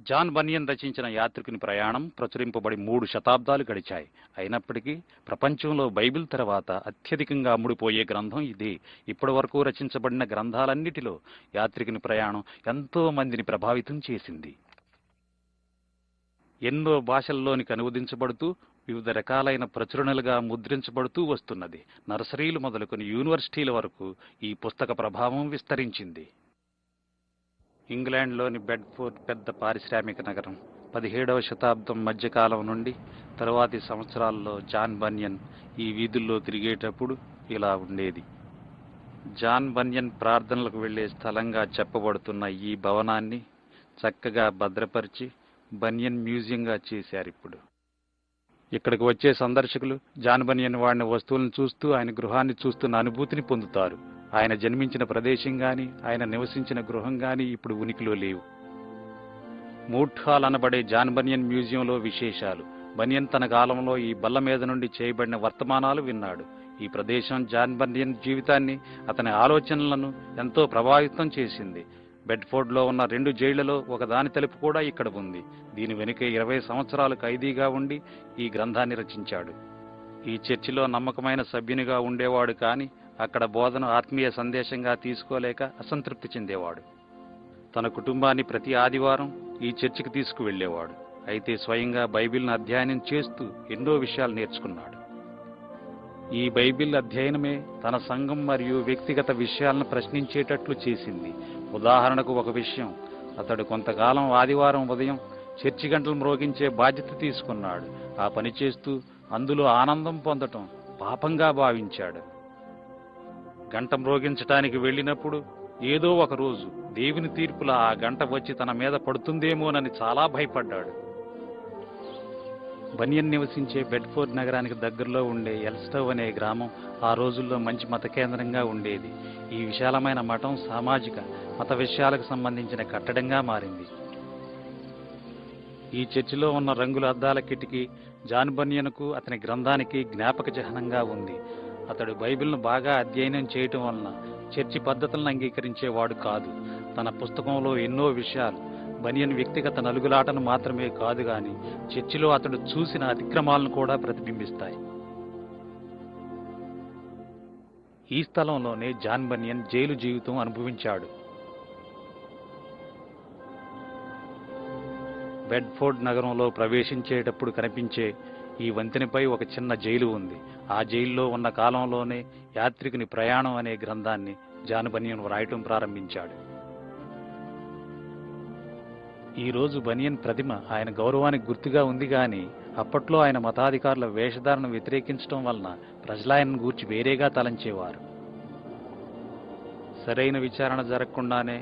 John బనియన్ రచించిన యాత్రికుని ప్రయాణం ప్రచురింపబడి 3 శతాబ్దాలు గడిచాయి. అయినప్పటికీ ప్రపంచంలో బైబిల్ తర్వాత అత్యధికంగా అమ్ముడుపోయే గ్రంథం ఇదే. ఇప్పటి వరకు రచించబడిన గ్రంథాలన్నిటిలో యాత్రికుని ప్రయాణం ఎంతో మందిని ప్రభావితం చేసింది. ఎన్నో భాషల్లోనికి అనువదించబడుతూ వివిధ రకాలైన ప్రచురణలుగా ముద్రించబడుతూ వస్తున్నది. నర్సరీలు మొదలుకొని యూనివర్సిటీల వరకు ఈ పుస్తక ప్రభావం విస్తరించింది. ఇంగ్లాండ్లోని బెడ్ఫోర్డ్ పెద్ద పారిశ్రామిక నగరం. 17వ శతాబ్దం మధ్యకాలం నుండి తరువాతి సంవత్సరాల్లో జాన్ బనియన్ ఈ వీధుల్లో తిరిగేటప్పుడు ఇలా ఉండేది. జాన్ బనియన్ ప్రార్థనలకు వెళ్లే స్థలంగా చెప్పబడుతున్న ఈ భవనాన్ని చక్కగా భద్రపరిచి బనియన్ మ్యూజియంగా చేశారిప్పుడు. ఇక్కడికి వచ్చే సందర్శకులు జాన్ బనియన్ వాడిన వస్తువులను చూస్తూ ఆయన గృహాన్ని చూస్తున్న అనుభూతిని పొందుతారు. ఆయన జన్మించిన ప్రదేశం గాని ఆయన నివసించిన గృహం గాని ఇప్పుడు ఉనికిలో లేవు. మూట్ హాల్ అనబడే జాన్ బనియన్ మ్యూజియంలో విశేషాలు. బనియన్ తన కాలంలో ఈ బల్ల మీద నుండి చేయబడిన వర్తమానాలు విన్నాడు. ఈ ప్రదేశం జాన్ బనియన్ జీవితాన్ని, అతని ఆలోచనలను ఎంతో ప్రభావితం చేసింది. బెడ్ఫోర్డ్లో ఉన్న 2 జైళ్లలో ఒకదాని తలుపు కూడా ఇక్కడ ఉంది. దీని వెనుకే 20 సంవత్సరాలు ఖైదీగా ఉండి ఈ గ్రంథాన్ని రచించాడు. ఈ చర్చిలో నమ్మకమైన సభ్యునిగా ఉండేవాడు కానీ అక్కడ బోధన ఆత్మీయ సందేశంగా తీసుకోలేక అసంతృప్తి చెందేవాడు. తన కుటుంబాన్ని ప్రతి ఆదివారం ఈ చర్చికి తీసుకువెళ్లేవాడు. అయితే స్వయంగా బైబిల్ను అధ్యయనం చేస్తూ ఎన్నో విషయాలు నేర్చుకున్నాడు. ఈ బైబిల్ అధ్యయనమే తన సంఘం మరియు వ్యక్తిగత విషయాలను ప్రశ్నించేటట్లు చేసింది. ఉదాహరణకు ఒక విషయం, అతడు కొంతకాలం ఆదివారం ఉదయం చర్చి గంటలు మ్రోగించే బాధ్యత తీసుకున్నాడు. ఆ పని చేస్తూ అందులో ఆనందం పొందటం పాపంగా భావించాడు. గంట మ్రోగించటానికి వెళ్ళినప్పుడు ఏదో ఒక రోజు దేవుని తీర్పులా ఆ గంట వచ్చి తన మీద పడుతుందేమోనని చాలా భయపడ్డాడు. బనియన్ నివసించే బెడ్ఫోర్డ్ నగరానికి దగ్గరలో ఉండే ఎల్స్టవ్ అనే గ్రామం ఆ రోజుల్లో మంచి మత కేంద్రంగా ఉండేది. ఈ విశాలమైన మఠం సామాజిక మత విషయాలకు సంబంధించిన కట్టడంగా మారింది. ఈ చర్చిలో ఉన్న రంగుల అద్దాల కిటికీ జాన్ బనియన్కు అతని గ్రంథానికి జ్ఞాపక చిహ్నంగా ఉంది. అతడు బైబిల్ను బాగా అధ్యయనం చేయటం వలన చర్చి పద్ధతులను అంగీకరించేవాడు కాదు. తన పుస్తకంలో ఎన్నో విషయాలు బనియన్ వ్యక్తిగత నలుగులాటను మాత్రమే కాదు గాని చర్చిలో అతడు చూసిన అతిక్రమాలను కూడా ప్రతిబింబిస్తాయి. ఈ స్థలంలోనే జాన్ బనియన్ జైలు జీవితం అనుభవించాడు. బెడ్ఫోర్డ్ నగరంలో ప్రవేశించేటప్పుడు కనిపించే ఈ వంతెనపై ఒక చిన్న జైలు ఉంది. ఆ జైల్లో ఉన్న కాలంలోనే యాత్రికుని ప్రయాణం అనే గ్రంథాన్ని జాన్ బనియన్ వ్రాయటం ప్రారంభించాడు. ఈ రోజు బనియన్ ప్రతిమ ఆయన గౌరవానికి గుర్తుగా ఉంది గాని అప్పట్లో ఆయన మతాధికారుల వేషధారణ వ్యతిరేకించడం వలన ప్రజలాయనను గూర్చి వేరేగా తలంచేవారు. సరైన విచారణ జరగకుండానే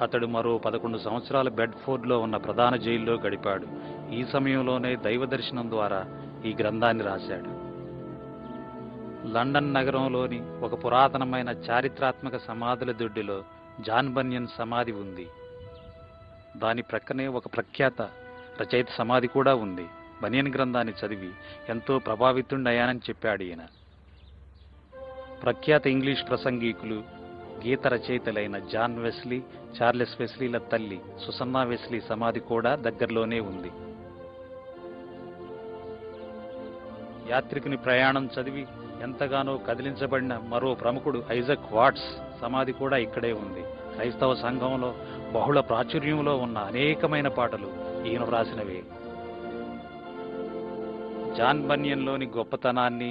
అతడు మరో 11 సంవత్సరాలు బెడ్ఫోర్డ్లో ఉన్న ప్రధాన జైల్లో గడిపాడు. ఈ సమయంలోనే దైవ దర్శనం ద్వారా ఈ గ్రంథాన్ని రాశాడు. లండన్ నగరంలోని ఒక పురాతనమైన చారిత్రాత్మక సమాధుల దొడ్డిలో జాన్ బనియన్ సమాధి ఉంది. దాని ప్రక్కనే ఒక ప్రఖ్యాత రచయిత సమాధి కూడా ఉంది. బనియన్ గ్రంథాన్ని చదివి ఎంతో ప్రభావితుడయ్యానని చెప్పాడు ఈయన. ప్రఖ్యాత ఇంగ్లీష్ ప్రసంగికులు, గీత రచయితలైన జాన్ వెస్లీ, చార్లెస్ వెస్లీల తల్లి సుసన్నా వెస్లీ సమాధి కూడా దగ్గరలోనే ఉంది. యాత్రికుని ప్రయాణం చదివి ఎంతగానో కదిలించబడిన మరో ప్రముఖుడు ఐజక్ వాట్స్ సమాధి కూడా ఇక్కడే ఉంది. క్రైస్తవ సంఘంలో బహుళ ప్రాచుర్యంలో ఉన్న అనేకమైన పాటలు ఈయన వ్రాసినవే. జాన్ బనియన్లోని గొప్పతనాన్ని,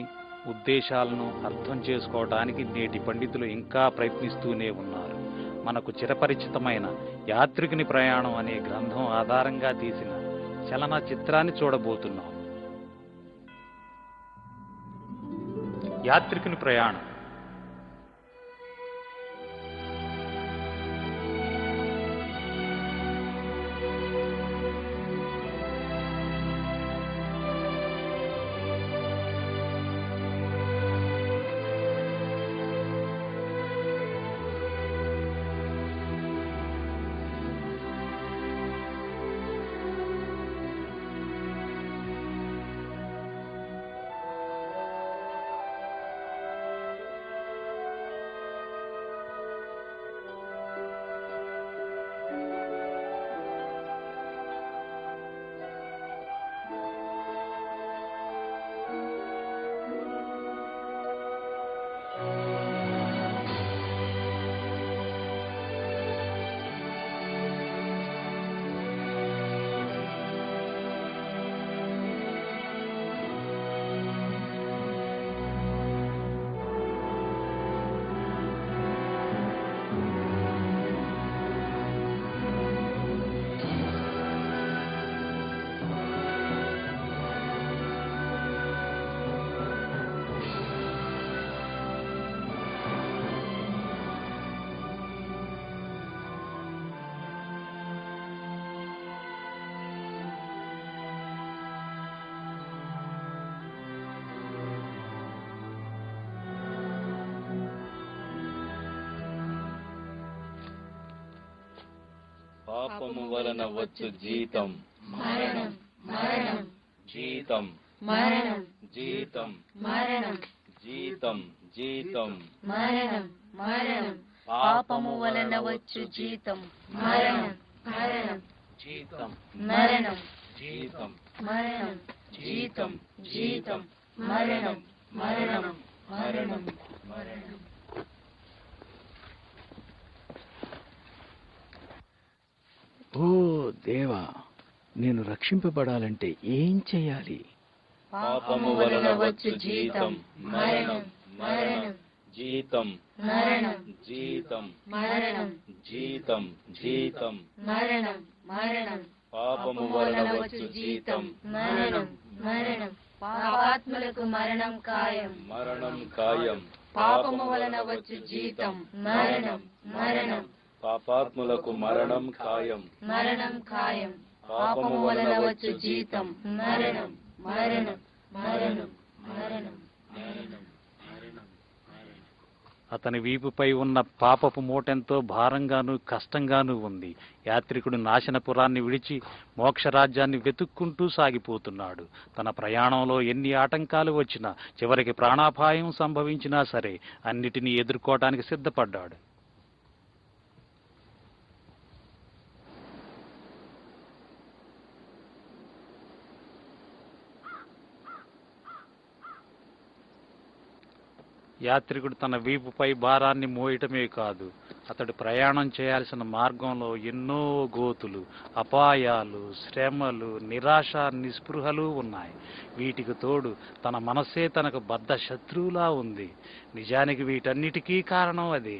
ఉద్దేశాలను అర్థం చేసుకోవడానికి నేటి పండితులు ఇంకా ప్రయత్నిస్తూనే ఉన్నారు. మనకు చిరపరిచితమైన యాత్రికుని ప్రయాణం అనే గ్రంథం ఆధారంగా తీసిన చలన చిత్రాన్ని చూడబోతున్నాం. యాత్రికుని ప్రయాణం. పాపము వలన వచ్చు జీతం మరణం మరణం జీతం మరణం జీతం మరణం జీతం జీతం మరణం మరణం పాపము వలన వచ్చు జీతం మరణం మరణం జీతం మరణం జీతం మరణం జీతం జీతం మరణం మరణం మరణం మరణం. ఓ దేవా, నేను రక్షింపబడాలంటే ఏం చేయాలి? పాపము వలన వచ్చు జీతం మరణం మరణం జీతం మరణం జీతం మరణం జీతం జీతం మరణం మరణం పాపము వలన వచ్చు జీతం మరణం మరణం పాపాత్ములకు మరణం ఖాయం మరణం ఖాయం పాపము వలన వచ్చు జీతం మరణం మరణం పాపాత్ములకు మరణం ఖాయం మరణం ఖాయం పాపము వలన వచ్చు జీతం మరణం మరణం మరణం మరణం మరణం. అతని వీపుపై ఉన్న పాపపు మూటెంతో భారంగాను కష్టంగానూ ఉంది. యాత్రికుడు నాశనపురాన్ని విడిచి మోక్షరాజ్యాన్ని వెతుక్కుంటూ సాగిపోతున్నాడు. తన ప్రయాణంలో ఎన్ని ఆటంకాలు వచ్చినా, చివరికి ప్రాణాపాయం సంభవించినా సరే అన్నిటినీ ఎదుర్కోవటానికి సిద్ధపడ్డాడు. యాత్రికుడు తన వీపుపై భారాన్ని మోయటమే కాదు, అతడు ప్రయాణం చేయాల్సిన మార్గంలో ఎన్నో గోతులు, అపాయాలు, శ్రమలు, నిరాశ, నిస్పృహలు ఉన్నాయి. వీటికి తోడు తన మనస్సే తనకు బద్ధ శత్రువులా ఉంది. నిజానికి వీటన్నిటికీ కారణం అదే.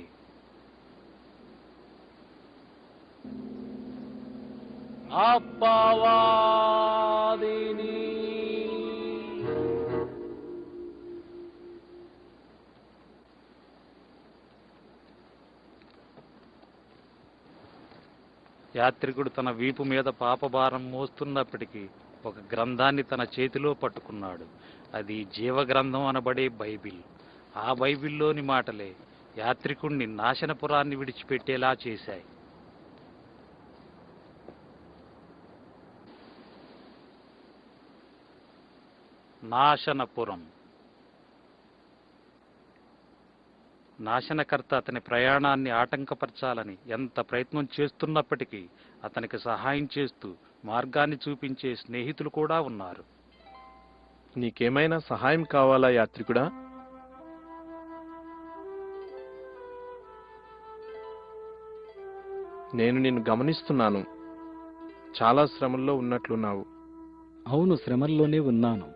అపవాదిని యాత్రికుడు తన వీపు మీద పాపభారం మోస్తున్నప్పటికీ ఒక గ్రంథాన్ని తన చేతిలో పట్టుకున్నాడు. అది జీవగ్రంథం అనబడే బైబిల్. ఆ బైబిల్లోని మాటలే యాత్రికుణ్ణి నాశనపురాన్ని విడిచిపెట్టేలా చేశాయి. నాశనపురం. నాశనకర్త అతని ప్రయాణాన్ని ఆటంకపరచాలని ఎంత ప్రయత్నం చేస్తున్నప్పటికీ అతనికి సహాయం చేస్తూ మార్గాన్ని చూపించే స్నేహితులు కూడా ఉన్నారు. నీకేమైనా సహాయం కావాలా యాత్రికుడా? నేను నిన్ను గమనిస్తున్నాను. చాలా శ్రమల్లో ఉన్నట్లున్నావు. అవును, శ్రమల్లోనే ఉన్నాను.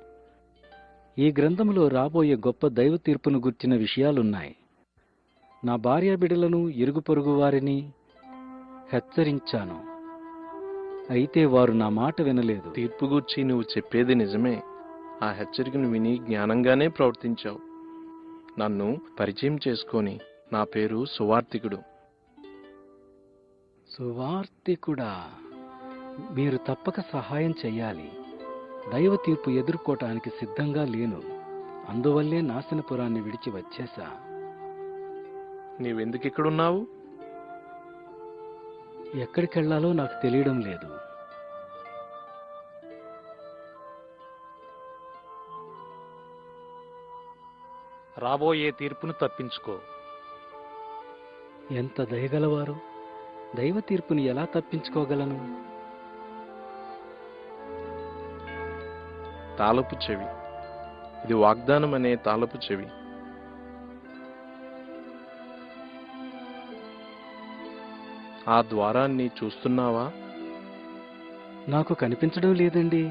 ఈ గ్రంథంలో రాబోయే గొప్ప దైవ తీర్పును గుర్చిన విషయాలున్నాయి. నా భార్య బిడ్డలను, ఇరుగు పొరుగు వారిని హెచ్చరించాను. అయితే వారు నా మాట వినలేదు. తీర్పు గూర్చి నువ్వు చెప్పేది నిజమే. ఆ హెచ్చరికను విని జ్ఞానంగానే ప్రవర్తించావు. నన్ను పరిచయం చేసుకొని, నా పేరు సువార్తికుడు. సువార్తికుడా, మీరు తప్పక సహాయం చెయ్యాలి. దైవ తీర్పు ఎదుర్కోవటానికి సిద్ధంగా లేను. అందువల్లే నాశనపురాన్ని విడిచి వచ్చేశా. నీవెందుకిక్కడున్నావు? ఎక్కడికెళ్లాలో నాకు తెలియడం లేదు. రాబోయే తీర్పును తప్పించుకో. ఎంత దయగలవారు! దైవ తీర్పుని ఎలా తప్పించుకోగలను? తాళపు చెవి. ఇది వాగ్దానం అనే తాళపు చెవి. ఆ ద్వారాన్ని చూస్తున్నావా? నాకు కనిపించడం లేదండి.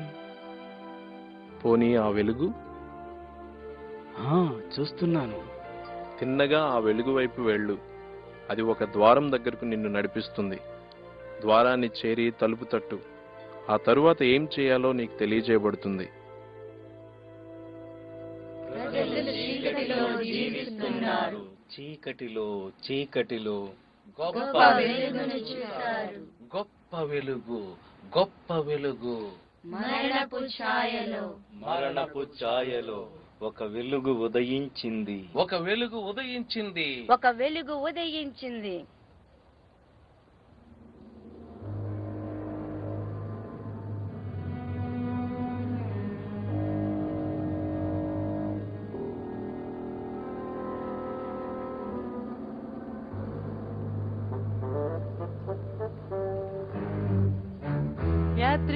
పోనీ ఆ వెలుగు? చూస్తున్నాను. తిన్నగా ఆ వెలుగు వైపు వెళ్ళు. అది ఒక ద్వారం దగ్గరకు నిన్ను నడిపిస్తుంది. ద్వారాన్ని చేరి తలుపు తట్టు. ఆ తరువాత ఏం చేయాలో నీకు తెలియజేయబడుతుంది. చీకటిలో చీకటిలో గొప్ప వెలుగును చూశారు. గొప్ప వెలుగు, గొప్ప వెలుగు. మరణపు ఛాయలో, మరణపు ఛాయలో ఒక వెలుగు ఉదయించింది. ఒక వెలుగు ఉదయించింది. ఒక వెలుగు ఉదయించింది.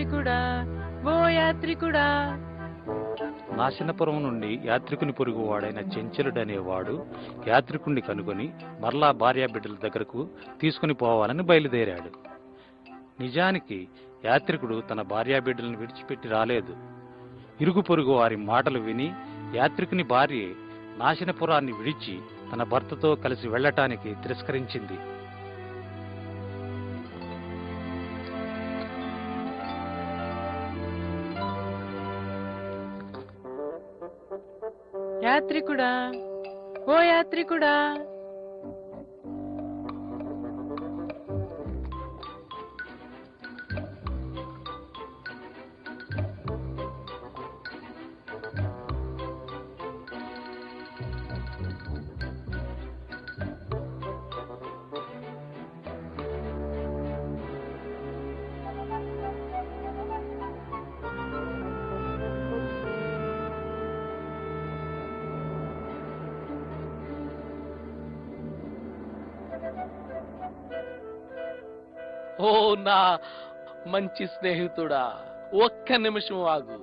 యాత్రికుడా, ఓ యాత్రికుడా. నాశనపురం నుండి యాత్రికుని పొరుగువాడైన చెంచలుడనేవాడు యాత్రికుణ్ణి కనుగొని మరలా భార్యాబిడ్డల దగ్గరకు తీసుకుని పోవాలని బయలుదేరాడు. నిజానికి యాత్రికుడు తన భార్యాబిడ్డలను విడిచిపెట్టి రాలేదు. ఇరుగు పొరుగు వారి మాటలు విని యాత్రికుని భార్య నాశనపురాన్ని విడిచి తన భర్తతో కలిసి వెళ్ళటానికి తిరస్కరించింది. యాత్రికుడా, ఓ యాత్రికుడా. ఓ నా మంచి స్నేహితుడా, ఒక్క నిమిషం ఆగు.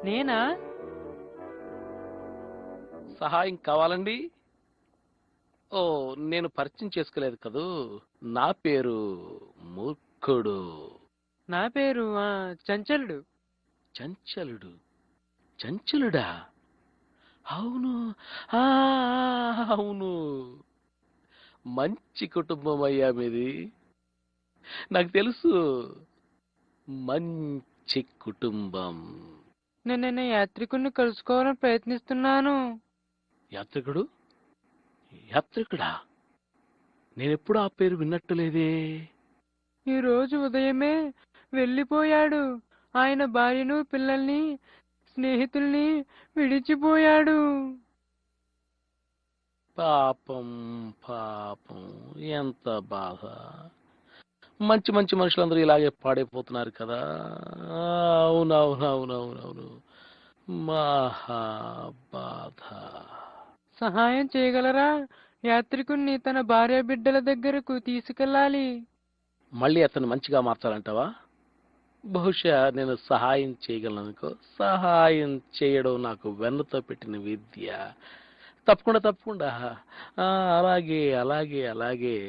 నేనా? సహాయం కావాలండి? ఓ, నేను పరిచయం చేసుకోలేదు కదూ. నా పేరు మూర్ఖుడు. నా పేరు చంచలుడు. చంచలుడు? చంచలుడా? అవును, అవును. మంచి కుటుంబం అయ్యా మీది. నాకు తెలుసు, మంచి కుటుంబం. నేను యాత్రికుడిని కలుసుకోవాలని ప్రయత్నిస్తున్నాను. యాత్రికుడు? యాత్రికుడా? నేనెప్పుడు ఆ పేరు విన్నట్టు లేదే. ఈ రోజు ఉదయమే వెళ్ళిపోయాడు. ఆయన భార్యను, పిల్లల్ని, స్నేహితుల్ని విడిచిపోయాడు. పాపం పాపం, ఎంత బాధ. మంచి మంచి మనుషులందరూ ఇలాగే పాడైపోతున్నారు కదా. అవునవునవునవునవును, మహా బాధ. సహాయం చేయగలరా? యాత్రికుణ్ణి తన భార్య బిడ్డల దగ్గరకు తీసుకెళ్ళాలి. మళ్ళీ అతను మంచిగా మార్చాలంటావా? బహుశా నేను సహాయం చేయగలను అనుకో. సహాయం చేయడం నాకు వెన్నతో పెట్టిన విద్య. తప్పకుండా తప్పకుండా. అలాగే అలాగే అలాగే.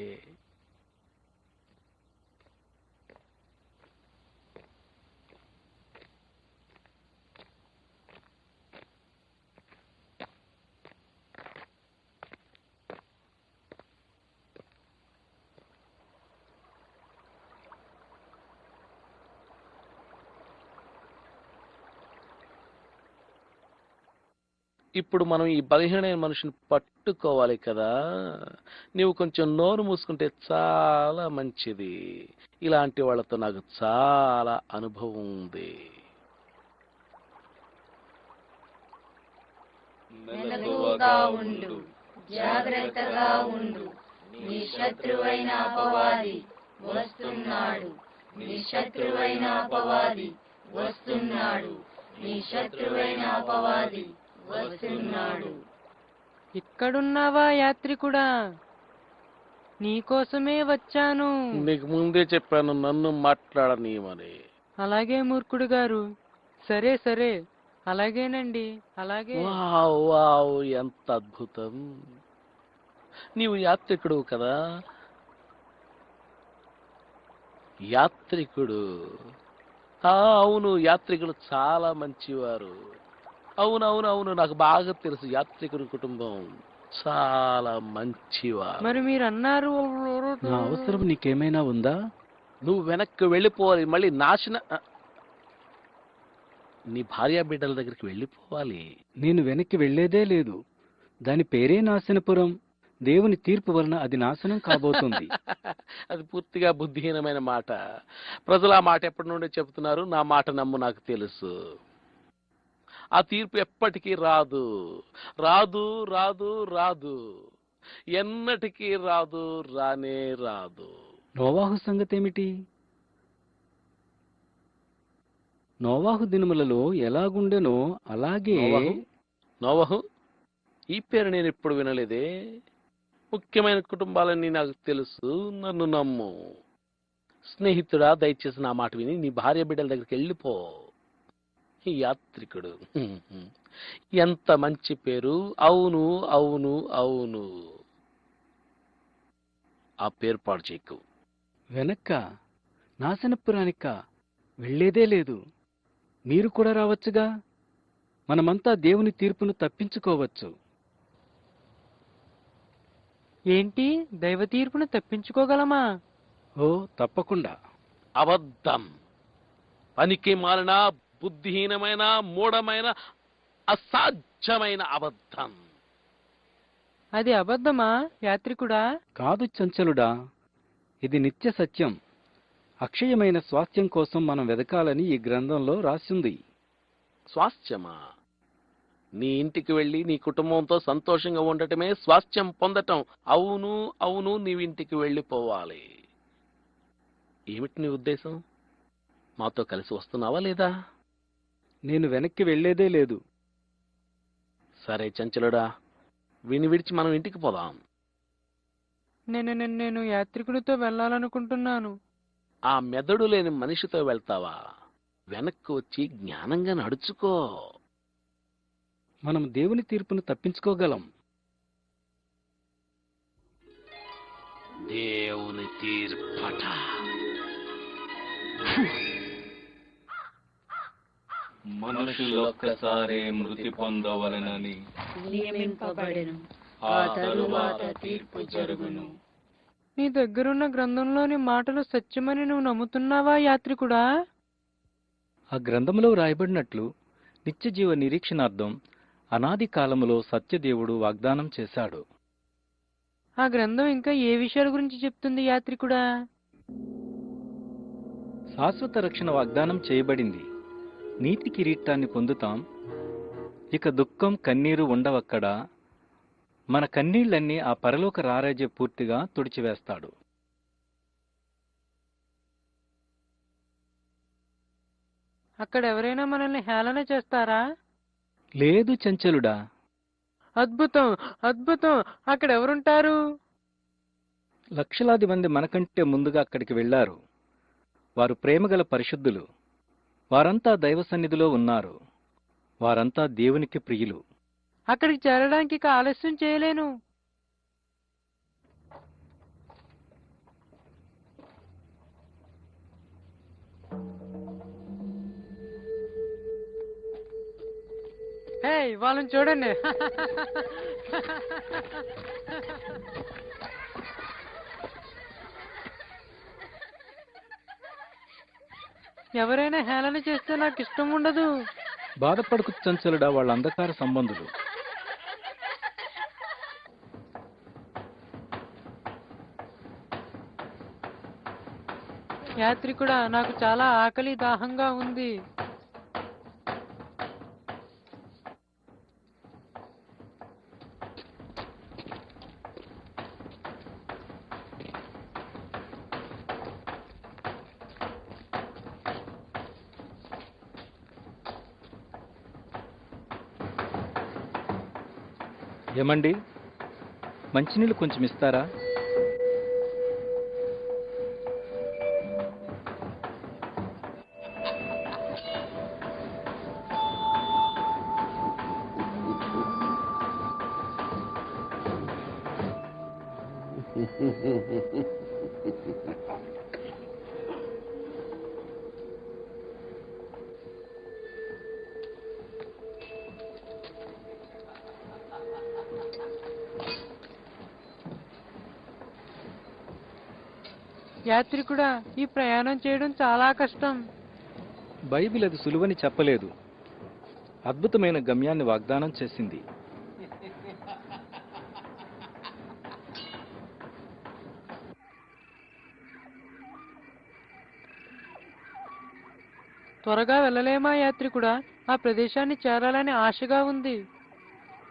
ఇప్పుడు మనం ఈ బలహీనమైన మనిషిని పట్టుకోవాలి కదా. నీవు కొంచెం నోరు మూసుకుంటే చాలా మంచిది. ఇలాంటి వాళ్ళతో నాకు చాలా అనుభవం ఉంది. మెలకువగా ఉండు, జాగ్రత్తగా ఉండు. నీ శత్రువైన అపవాది వస్తున్నాడు. నీ శత్రువైన అపవాది వస్తున్నాడు. నీ శత్రువైన అపవాది వస్తున్నాడు. ఇక్కడున్నావా యాత్రికుడా? నీకోసమే వచ్చాను. నీకు ముందే చెప్పాను నన్ను మాట్లాడనీయమని. అలాగే మూర్ఖుడు గారు. సరే సరే, అలాగేనండి, అలాగే. వావ్ వావ్, ఎంత అద్భుతం. నీవు యాత్రికుడు కదా? యాత్రికుడు? అవును, యాత్రికుడు చాలా మంచివారు. అవునవునవును, నాకు బాగా తెలుసు. యాత్రికుడి కుటుంబం చాలా మంచివారు. మరి మీరు అన్నారు. నా అవసరం నీకేమైనా ఉందా? నువ్వు వెనక్కి వెళ్ళిపోవాలి. మళ్ళీ నీ భార్యా బిడ్డల దగ్గరికి వెళ్ళిపోవాలి. నేను వెనక్కి వెళ్లేదే లేదు. దాని పేరే నాశనపురం. దేవుని తీర్పు వలన అది నాశనం కాబోతుంది. అది పూర్తిగా బుద్ధిహీనమైన మాట. ప్రజలు ఆ మాట ఎప్పటి నుండి చెబుతున్నారు. నా మాట నమ్ము, నాకు తెలుసు. ఆ తీర్పు ఎప్పటికీ రాదు, రాదు రాదు రాదు, ఎన్నటికీ రాదు, రానే రాదు. నోవాహు సంగతేమిటి? నోవాహు దినములలో ఎలాగుండెనో అలాగే. నోవహు? ఈ పేరు నేను ఎప్పుడు వినలేదే. ముఖ్యమైన కుటుంబాలన్నీ నాకు తెలుసు, నన్ను నమ్ము. స్నేహితుడా, దయచేసి నా మాట విని నీ భార్య బిడ్డల దగ్గరికి వెళ్ళిపో. ఈ యాత్రికుడు ఎంత మంచి పేరు. అవును అవును అవును. ఆ పేరు పాడు చేయకు. వెనక్క నాశనపురానిక వెళ్ళేదే లేదు. మీరు కూడా రావచ్చుగా. మనమంతా దేవుని తీర్పును తప్పించుకోవచ్చు. ఏంటి, దైవ తీర్పును తప్పించుకోగలమా? ఓ తప్పకుండా. అబద్ధం. పనికి మాలిన, బుద్ధిహీనమైన, మూఢమైన, అసాధ్యమైన అబద్ధం. అది అబద్ధమా యాత్రికుడా? కాదు చంచలుడా, ఇది నిత్య సత్యం. అక్షయమైన స్వాస్థ్యం కోసం మనం వెదకాలని ఈ గ్రంథంలో రాసింది. స్వాస్థ్యమా? నీ ఇంటికి వెళ్ళి నీ కుటుంబంతో సంతోషంగా ఉండటమే స్వాస్థ్యం పొందటం. అవును అవును, నీవింటికి వెళ్ళిపోవాలి. ఏమిటి నీ ఉద్దేశం? మాతో కలిసి వస్తున్నావా లేదా? నేను వెనక్కి వెళ్ళేదే లేదు. సరే చంచలుడా, వీని విడిచి మనం ఇంటికి పోదాం. నేను యాత్రికుడితో వెళ్ళాలనుకుంటున్నాను. ఆ మెదడు లేని మనిషితో వెళ్తావా? వెనక్కి వచ్చి జ్ఞానంగా నడుచుకో. మనం దేవుని తీర్పును తప్పించుకోగలం. దేవుని తీర్పట. మనుషులొక్కసారే మృతి పొందవలెనని నియమింపబడెను. ఆ తరువాత తీర్పు జరుగును. నీ దగ్గరున్న గ్రంథంలోని మాటలు సత్యమని నువ్వు నమ్ముతున్నావా యాత్రికుడా? ఆ గ్రంథంలో రాయబడినట్లు నిత్యజీవ నిరీక్షణార్థం అనాది కాలములో సత్యదేవుడు వాగ్దానం చేశాడు. ఆ గ్రంథం ఇంకా ఏ విషయాల గురించి చెప్తుంది యాత్రికుడా? శాశ్వత రక్షణ వాగ్దానం చేయబడింది. నీతి కిరీటాన్ని పొందుతాం. ఇక దుఃఖం, కన్నీరు ఉండవక్కడ. మన కన్నీళ్లన్నీ ఆ పరలోక రారాజే పూర్తిగా తుడిచివేస్తాడు. అక్కడ ఎవరైనా మనల్ని హేళన చేస్తారా? లేదు చంచలుడా. అద్భుతం అద్భుతం. అక్కడ ఎవరుంటారు? లక్షలాది మంది మనకంటే ముందుగా అక్కడికి వెళ్లారు. వారు ప్రేమగల పరిశుద్ధులు. వారంతా దైవ సన్నిధిలో ఉన్నారు. వారంతా దేవునికి ప్రియులు. అక్కడికి చేరడానికి ఇక ఆలస్యం చేయలేను. హే, వాళ్ళని చూడండి. ఎవరైనా హేళన చేస్తే నాకు ఇష్టం ఉండదు. బాధపడకు చంచలుడా, వాళ్ళ అంధకార సంబంధులు. యాత్రికుడా, నాకు చాలా ఆకలి దాహంగా ఉంది. ఏమండి, మంచినీళ్ళు కొంచెం ఇస్తారా? యాత్రికుడా, ఈ ప్రయాణం చేయడం చాలా కష్టం. బైబిల్ అది సులువని చెప్పలేదు. అద్భుతమైన గమ్యాన్ని వాగ్దానం చేసింది. త్వరగా వెళ్ళలేమా యాత్రికుడా? ఆ ప్రదేశాన్ని చేరాలని ఆశగా ఉంది.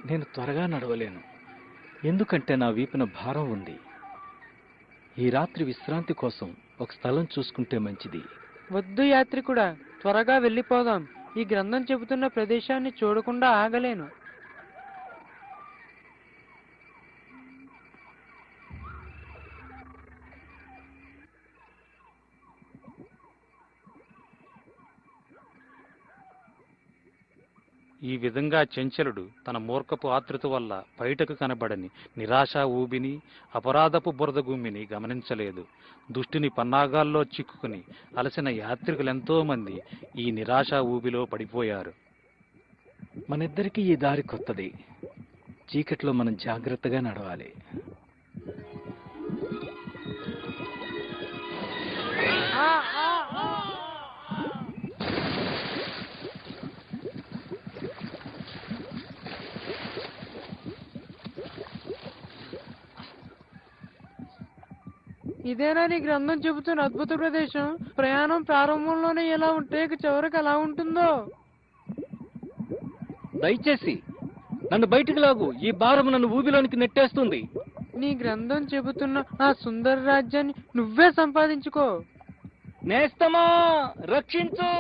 నేను త్వరగా నడవలేను. ఎందుకంటే నా వీపున భారం ఉంది. ఈ రాత్రి విశ్రాంతి కోసం ఒక స్థలం చూసుకుంటే మంచిది. వద్దు యాత్రికుడా, త్వరగా వెళ్ళిపోదాం. ఈ గ్రంథం చెబుతున్న ప్రదేశాన్ని చూడకుండా ఆగలేను. ఈ విధంగా చెంచలుడు తన మూర్ఖపు ఆతృత వల్ల బయటకు కనబడని నిరాశా ఊబిని, అపరాధపు బురద గుమ్మిని గమనించలేదు. దుష్టుని పన్నాగాల్లో చిక్కుకుని అలసిన యాత్రికులెంతో మంది ఈ నిరాశా ఊబిలో పడిపోయారు. మనిద్దరికీ ఈ దారి కొత్తది. చీకట్లో మనం జాగ్రత్తగా నడవాలి. ఇదేనా నీ గ్రంథం చెబుతున్న అద్భుత ప్రదేశం? ప్రయాణం ప్రారంభంలోనే ఎలా ఉంటే ఇక చివరికి ఎలా ఉంటుందో. దయచేసి నన్ను బయటికి లాగు. ఈ భారం నన్ను ఊబిలోనికి నెట్టేస్తుంది. నీ గ్రంథం చెబుతున్న ఆ సుందర రాజ్యాన్ని నువ్వే సంపాదించుకో. నేస్తమా, రక్షించు.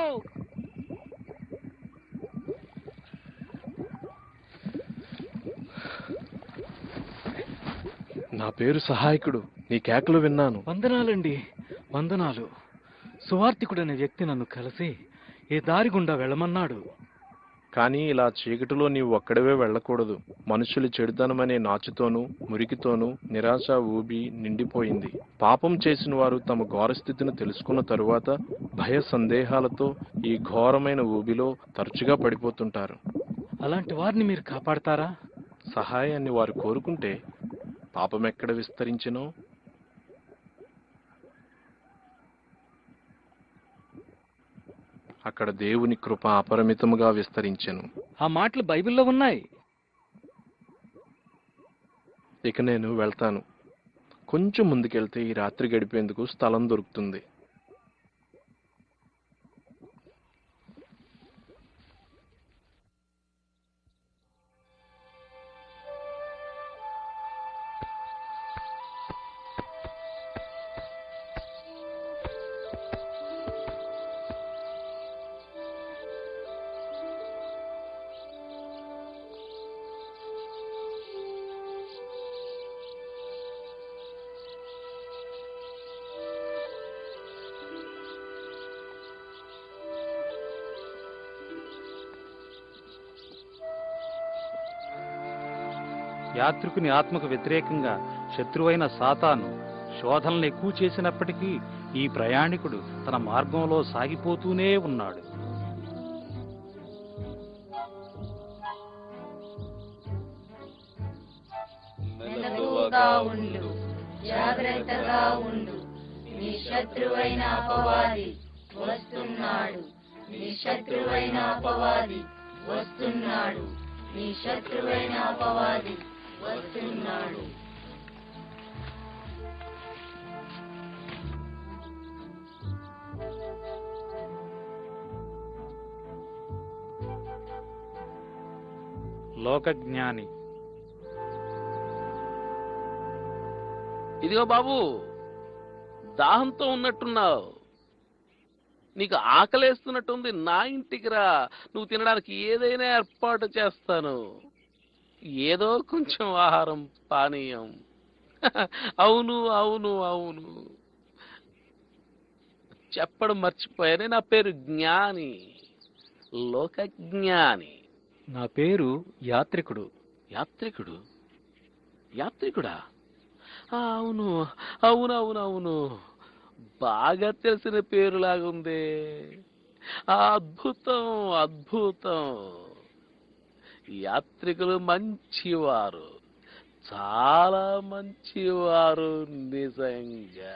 నా పేరు సహాయకుడు. నీ కేకలు విన్నాను. వందనాలండి, వందనాలు. సువార్తికుడనే వ్యక్తి నన్ను కలిసి ఈ దారి గుండా వెళ్ళమన్నాడు. కానీ ఇలా చీకటిలో నీవు ఒక్కడవే వెళ్ళకూడదు. మనుషులు చెడుతనమనే నాచుతోనూ మురికితోనూ నిరాశ ఊబి నిండిపోయింది. పాపం చేసిన వారు తమ ఘోరస్థితిని తెలుసుకున్న తరువాత భయ సందేహాలతో ఈ ఘోరమైన ఊబిలో తరచుగా పడిపోతుంటారు. అలాంటి వారిని మీరు కాపాడతారా? సహాయాన్ని వారు కోరుకుంటే పాపం ఎక్కడ విస్తరించినో అక్కడ దేవుని కృప అపరిమితముగా విస్తరించెను. ఆ మాటలు బైబిల్లో ఉన్నాయి. ఇక నేను వెళ్తాను. కొంచెం ముందుకెళ్తే ఈ రాత్రి గడిపేందుకు స్థలం దొరుకుతుంది. యాత్రికుని ఆత్మకు వ్యతిరేకంగా శత్రువైన సాతాను శోధనలు ఎక్కువ చేసినప్పటికీ ఈ ప్రయాణికుడు తన మార్గంలో సాగిపోతూనే ఉన్నాడు. మెలకువగా ఉండు, జాగ్రత్తగా ఉండు. నీ శత్రువైన అపవాది వస్తున్నాడు. నీ శత్రువైన అపవాది వస్తున్నాడు. నీ శత్రువైన అపవాది వస్తున్నాడు. లోకజ్ఞాని. ఇదిగో బాబు, దాహంతో ఉన్నట్టున్నావు. నీకు ఆకలేస్తున్నట్టుంది. నా ఇంటికి రా, నువ్వు తినడానికి ఏదైనా ఏర్పాటు చేస్తాను. ఏదో కొంచెం ఆహారం, పానీయం. అవును అవును అవును, చెప్పడం మర్చిపోయానే. నా పేరు జ్ఞాని, లోకజ్ఞాని. నా పేరు యాత్రికుడు. యాత్రికుడు? యాత్రికుడా? అవును అవును అవును అవును, బాగా తెలిసిన పేరులాగుంది. అద్భుతం అద్భుతం. యాత్రికులు మంచివారు, చాలా మంచివారు నిజంగా.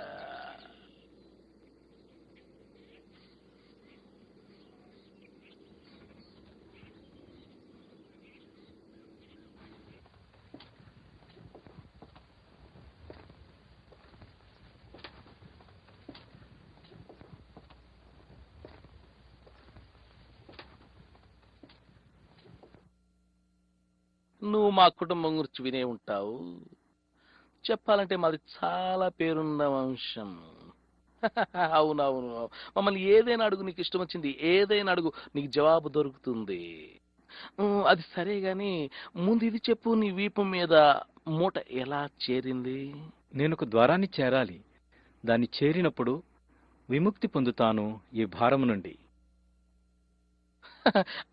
నువ్వు మా కుటుంబం గురించి వినే ఉంటావు. చెప్పాలంటే మాది చాలా పేరున్న వంశం. అవునవును, మమ్మల్ని ఏదైనా అడుగు, నీకు ఇష్టం వచ్చింది ఏదైనా అడుగు, నీకు జవాబు దొరుకుతుంది. అది సరే గాని ముందు ఇది చెప్పు, నీ వీపు మీద మూట ఎలా చేరింది? నేను ఒక ద్వారాన్ని చేరాలి. దాన్ని చేరినప్పుడు విముక్తి పొందుతాను ఈ భారము నుండి.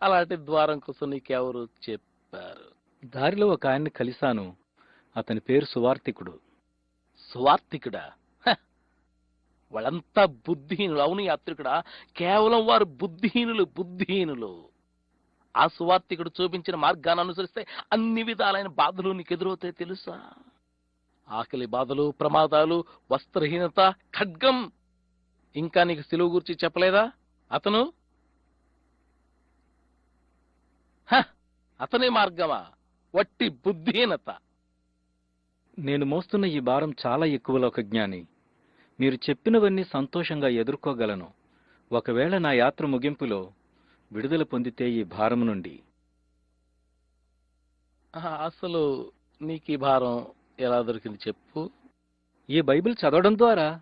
అలాంటి ద్వారం కోసం నీకెవరు చెప్పారు? దారిలో ఒక ఆయన్ని కలిశాను. అతని పేరు సువార్తికుడు. స్వార్థికుడా? హ! వాళ్ళంతా బుద్ధిహీనులు. అవును యాత్రికుడా, కేవలం వారు బుద్ధిహీనులు. ఆ సువార్తికుడు చూపించిన మార్గాన్ని అనుసరిస్తే అన్ని విధాలైన బాధలు నీకు ఎదురవుతాయి తెలుసా? ఆకలి బాధలు, ప్రమాదాలు, వస్త్రహీనత, ఖడ్గం. ఇంకా నీకు సిలువ గురించి చెప్పలేదా అతను? అతనే మార్గమా? వట్టి బుద్ధిహీనత. నేను మోస్తున్న ఈ భారం చాలా ఎక్కువ లోకజ్ఞాని. మీరు చెప్పినవన్నీ సంతోషంగా ఎదుర్కోగలను. ఒకవేళ నా యాత్ర ముగింపులో విడుదల పొందితే ఈ భారం నుండి. అసలు నీకు ఈ భారం ఎలా దొరికింది చెప్పు? ఈ బైబిల్ చదవడం ద్వారా.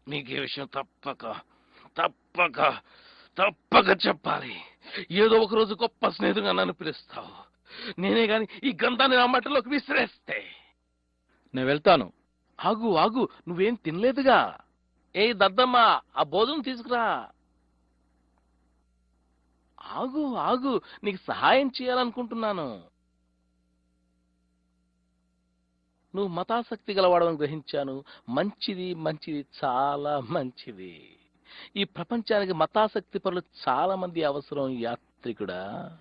నీకు ఈ విషయం తప్పక చెప్పాలి. ఏదో ఒక రోజు గొప్ప స్నేహితుగా నన్ను పిలుస్తావు. నేనే గాని ఈ గ్రంథాన్ని నా మట్టిలోకి విసిరేస్తే. నేను వెళ్తాను. ఆగు, నువ్వేం తినలేదుగా. ఏ దద్దమ్మ, ఆ భోజనం తీసుకురా. ఆగు, నీకు సహాయం చేయాలనుకుంటున్నాను. నువ్వు మతాసక్తి గలవాడని గ్రహించాను. మంచిది, చాలా మంచిది. ఈ ప్రపంచానికి మతాసక్తి పరులు చాలా మంది అవసరం యాత్రికుడా.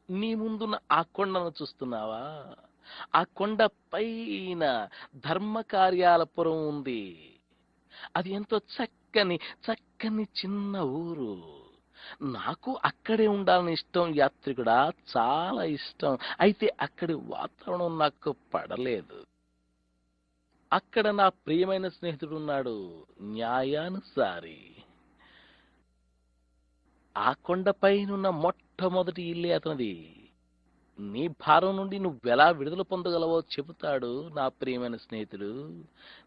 నీ ముందున్న ఆ కొండను చూస్తున్నావా? ఆ కొండ పైన ధర్మ కార్యాలపురం ఉంది. అది ఎంతో చక్కని చిన్న ఊరు. నాకు అక్కడే ఉండాలని ఇష్టం యాత్రికుడా, చాలా ఇష్టం. అయితే అక్కడి వాతావరణం నాకు పడలేదు. అక్కడ నా ప్రియమైన స్నేహితుడు ఉన్నాడు, న్యాయానుసారి. ఆ కొండపైనున్న మొట్టమొదటి ఇల్లే అతనిది. నీ భారం నుండి నువ్వెలా విడుదల పొందగలవో చెబుతాడు నా ప్రియమైన స్నేహితుడు,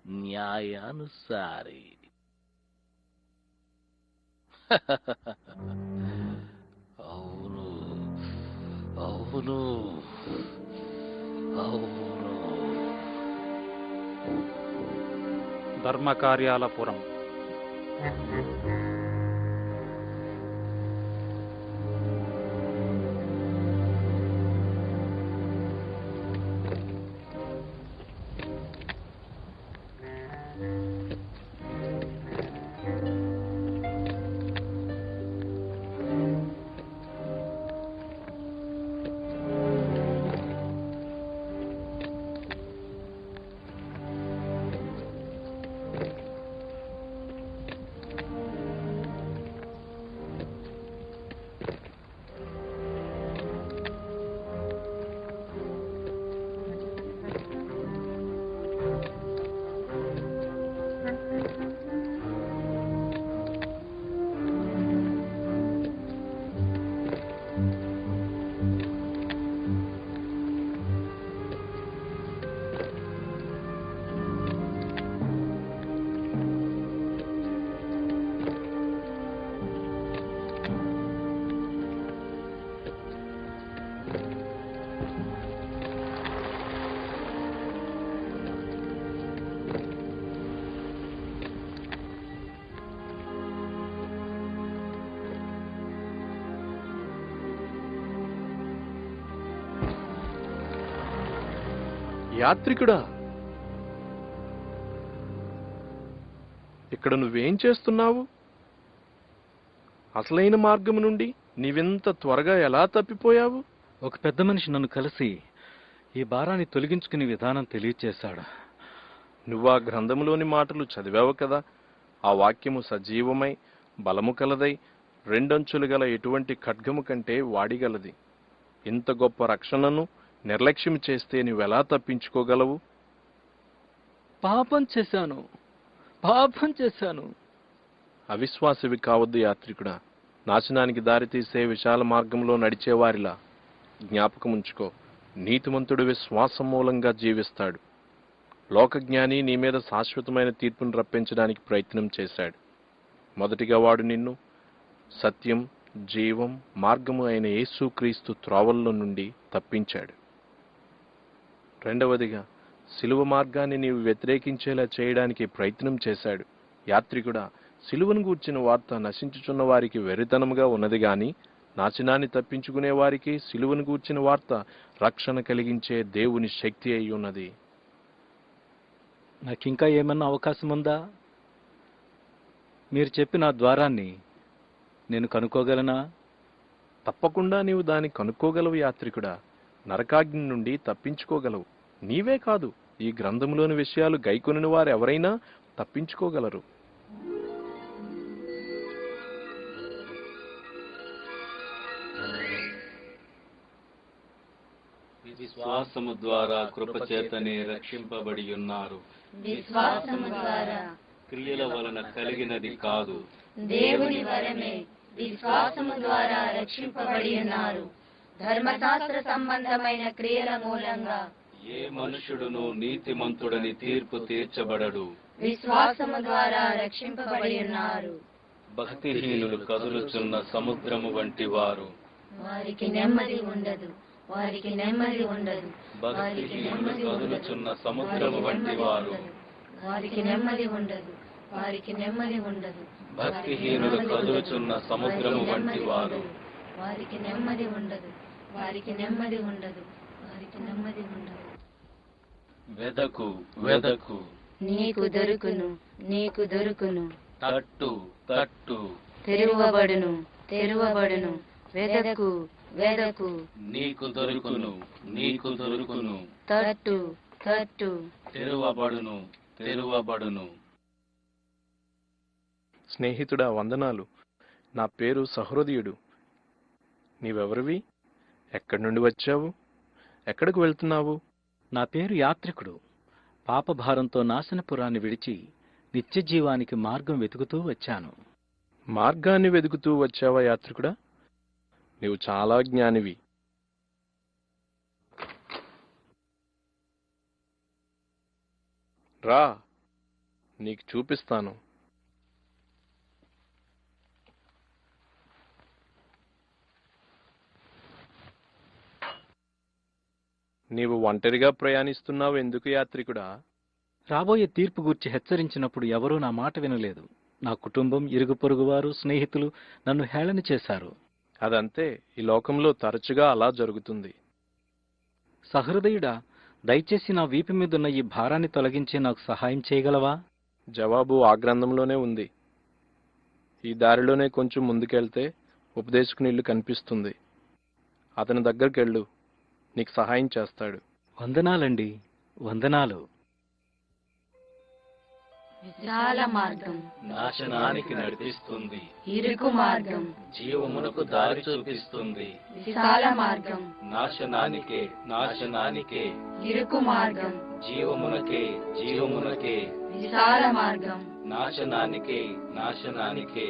న్యాయానుసారి. అవును. ధర్మకార్యాలపురం. యాత్రికుడా, ఇక్కడ నువ్వేం చేస్తున్నావు? అసలైన మార్గం నుండి నీవింత త్వరగా ఎలా తప్పిపోయావు? ఒక పెద్ద మనిషి నన్ను కలిసి ఈ భారాన్ని తొలగించుకునే విధానం తెలియచేశాడు. నువ్వు ఆ గ్రంథములోని మాటలు చదివావు కదా? ఆ వాక్యము సజీవమై బలము కలదై రెండంచులు గల ఎటువంటి ఖడ్గము కంటే వాడిగలది. ఇంత గొప్ప రక్షణను నిర్లక్ష్యం చేస్తే నువ్వెలా తప్పించుకోగలవు? పాపం చేశాను. అవిశ్వాసివి కావద్దు యాత్రికుడా. నాశనానికి దారితీసే విశాల మార్గంలో నడిచేవారిలా జ్ఞాపకముంచుకో, నీతిమంతుడు విశ్వాసం మూలంగా జీవిస్తాడు. లోకజ్ఞాని నీ మీద శాశ్వతమైన తీర్పును రప్పించడానికి ప్రయత్నం చేశాడు. మొదటిగా వాడు నిన్ను సత్యం, జీవం, మార్గము అయిన యేసుక్రీస్తు త్రోవల్లో నుండి తప్పించాడు. రెండవదిగా సిలువ మార్గాన్ని నీవు వ్యతిరేకించేలా చేయడానికి ప్రయత్నం చేశాడు. యాత్రికుడా, సిలువను గూర్చిన వార్త నశించుచున్న వారికి వెర్రితనముగా ఉన్నది గాని, నాశనాన్ని తప్పించుకునే వారికి సిలువను గూర్చిన వార్త రక్షణ కలిగించే దేవుని శక్తి అయి ఉన్నది. నాకింకా ఏమన్నా అవకాశం ఉందా? మీరు చెప్పిన ఆ ద్వారాన్ని నేను కనుక్కోగలనా? తప్పకుండా నీవు దాన్ని కనుక్కోగలవు యాత్రికుడా. నరకాగ్ని నుండి తప్పించుకోగలవు. నీవే కాదు, ఈ గ్రంథంలోని విషయాలు గైకొనిన వారెవరైనా తప్పించుకోగలరు. విశ్వాసము ద్వారా కృపచేతనే రక్షింపబడి ఉన్నారు. విశ్వాసము ద్వారా క్రియల వలన కలిగినది కాదు. దేవుని వరమే విశ్వాసము ద్వారా రక్షింపబడి ఉన్నారు. ధర్మశాస్త్ర సంబంధమైన క్రియల మూలంగా ఏ మనుషుడును నీతిమంతుడని తీర్పు తీర్చబడడు. విశ్వాసము ద్వారా రక్షింపబడి ఉన్నారు. భక్తిహీనులు కదులుచున్న సముద్రము వంటి వారు. వారికి నెమ్మది ఉండదు, వారికి నెమ్మది ఉండదు, వారికి భక్తిహీనులు నెమ్మది ఉండదు, కదులుచున్న సముద్రము వంటి వారు. వారికి నెమ్మది ఉండదు, వారికి నెమ్మది ఉండదు, భక్తిహీనులు కదులుచున్న సముద్రము వంటి వారు. వారికి నెమ్మది ఉండదు, వారికి నెమ్మది ఉండదు, వారికి నెమ్మది ఉండదు. వెదకు వెదకు, నీకు దొరుకును, నీకు దొరుకును. తట్టు తట్టు, తెరువబడును, తెరువబడును. వెదకు, వెదకు. నీకు దొరుకును, నీకు దొరుకును. తట్టు, తట్టు. తెరువబడును, తెరువబడును. స్నేహితుడా, వందనాలు. నా పేరు సహృదయుడు. నీవెవరివి? ఎక్కడి నుండి వచ్చావు? ఎక్కడికి వెళ్తున్నావు? నా పేరు యాత్రికుడు. పాపభారంతో నాశనపురాన్ని విడిచి నిత్యజీవానికి మార్గం వెతుకుతూ వచ్చాను. మార్గాన్ని వెతుకుతూ వచ్చావా యాత్రికుడా? నీవు చాలా జ్ఞానివి. రా, నీకు చూపిస్తాను. నీవు ఒంటరిగా ప్రయాణిస్తున్నావు ఎందుకు యాత్రికుడా? రాబోయే తీర్పు గూర్చి హెచ్చరించినప్పుడు ఎవరూ నా మాట వినలేదు. నా కుటుంబం, ఇరుగు పొరుగువారు, స్నేహితులు నన్ను హేళన చేశారు. అదంతే, ఈ లోకంలో తరచుగా అలా జరుగుతుంది. సహృదయుడా, దయచేసి నా వీపు మీదున్న ఈ భారాన్ని తొలగించి నాకు సహాయం చేయగలవా? జవాబు ఆ గ్రంథంలోనే ఉంది. ఈ దారిలోనే కొంచెం ముందుకెళ్తే ఉపదేశకుని ఇల్లు కనిపిస్తుంది. అతని దగ్గరికెళ్ళు, నీకు సహాయం చేస్తాడు. వందనాలండి, వందనాలు. విశాల మార్గం నాశనానికి నడిపిస్తుంది, ఇరుకు మార్గం జీవమునకు దారి చూపిస్తుంది. విశాల మార్గం నాశనానికే, నాశనానికే, ఇరుకు మార్గం జీవమునకే, జీవమునకే, విశాల మార్గం నాశనానికే, నాశనానికే.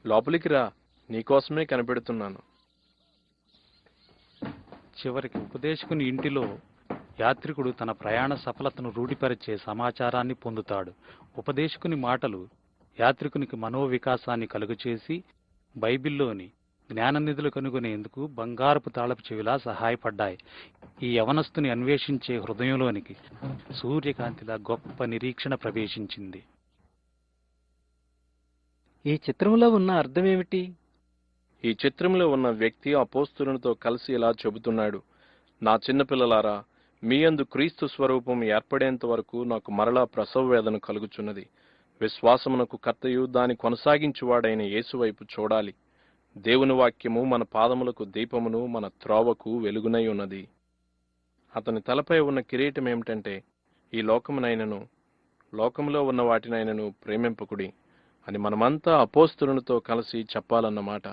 లోపలికి రా, నీకోసమే కనిపెడుతున్నాను. చివరికి ఉపదేశకుని ఇంటిలో యాత్రికుడు తన ప్రయాణ సఫలతను రూఢిపరిచే సమాచారాన్ని పొందుతాడు. ఉపదేశకుని మాటలు యాత్రికునికి మనోవికాసాన్ని కలుగచేసి బైబిల్లోని జ్ఞాననిధులు కనుగొనేందుకు బంగారపు తాళపు చెవిలా సహాయపడ్డాయి. ఈ యవనస్తుని అన్వేషించే హృదయంలోనికి సూర్యకాంతిలా గొప్ప నిరీక్షణ ప్రవేశించింది. ఈ చిత్రంలో ఉన్న అర్థమేమిటి? ఈ చిత్రంలో ఉన్న వ్యక్తి అపోస్తులతో కలిసి ఇలా చెబుతున్నాడు: నా చిన్నపిల్లలారా, మీ యందు క్రీస్తు స్వరూపం ఏర్పడేంత వరకు నాకు మరలా ప్రసవ వేదన కలుగుచున్నది. విశ్వాసమునకు కర్తయు దాని కొనసాగించువాడైన యేసు వైపు చూడాలి. దేవుని వాక్యము మన పాదములకు దీపమును, మన త్రోవకు వెలుగునై ఉన్నది. అతని తలపై ఉన్న కిరీటం ఏమిటంటే, ఈ లోకమునైనను లోకములో ఉన్న వాటినైనను ప్రేమింపకుడి అని మనమంతా అపోస్తులతో కలిసి చెప్పాలన్నమాట.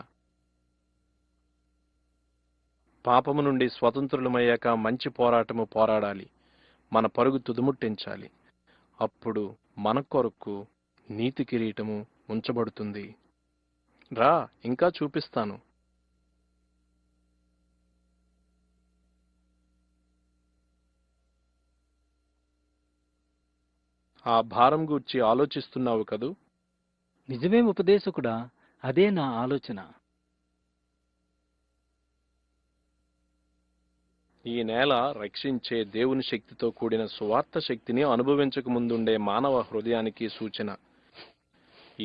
పాపము నుండి స్వతంత్రులమయ్యాక మంచి పోరాటము పోరాడాలి. మన పరుగు తుదుముట్టించాలి. అప్పుడు మన కొరకు నీతి కిరీటము ఉంచబడుతుంది. రా, ఇంకా చూపిస్తాను. ఆ భారం గూర్చి ఆలోచిస్తున్నావు కదూ? నిజమే ఉపదేశకుడా, అదే నా ఆలోచన. ఈ నేల రక్షించే దేవుని శక్తితో కూడిన సువార్త శక్తిని అనుభవించక ముందుండే మానవ హృదయానికి సూచన.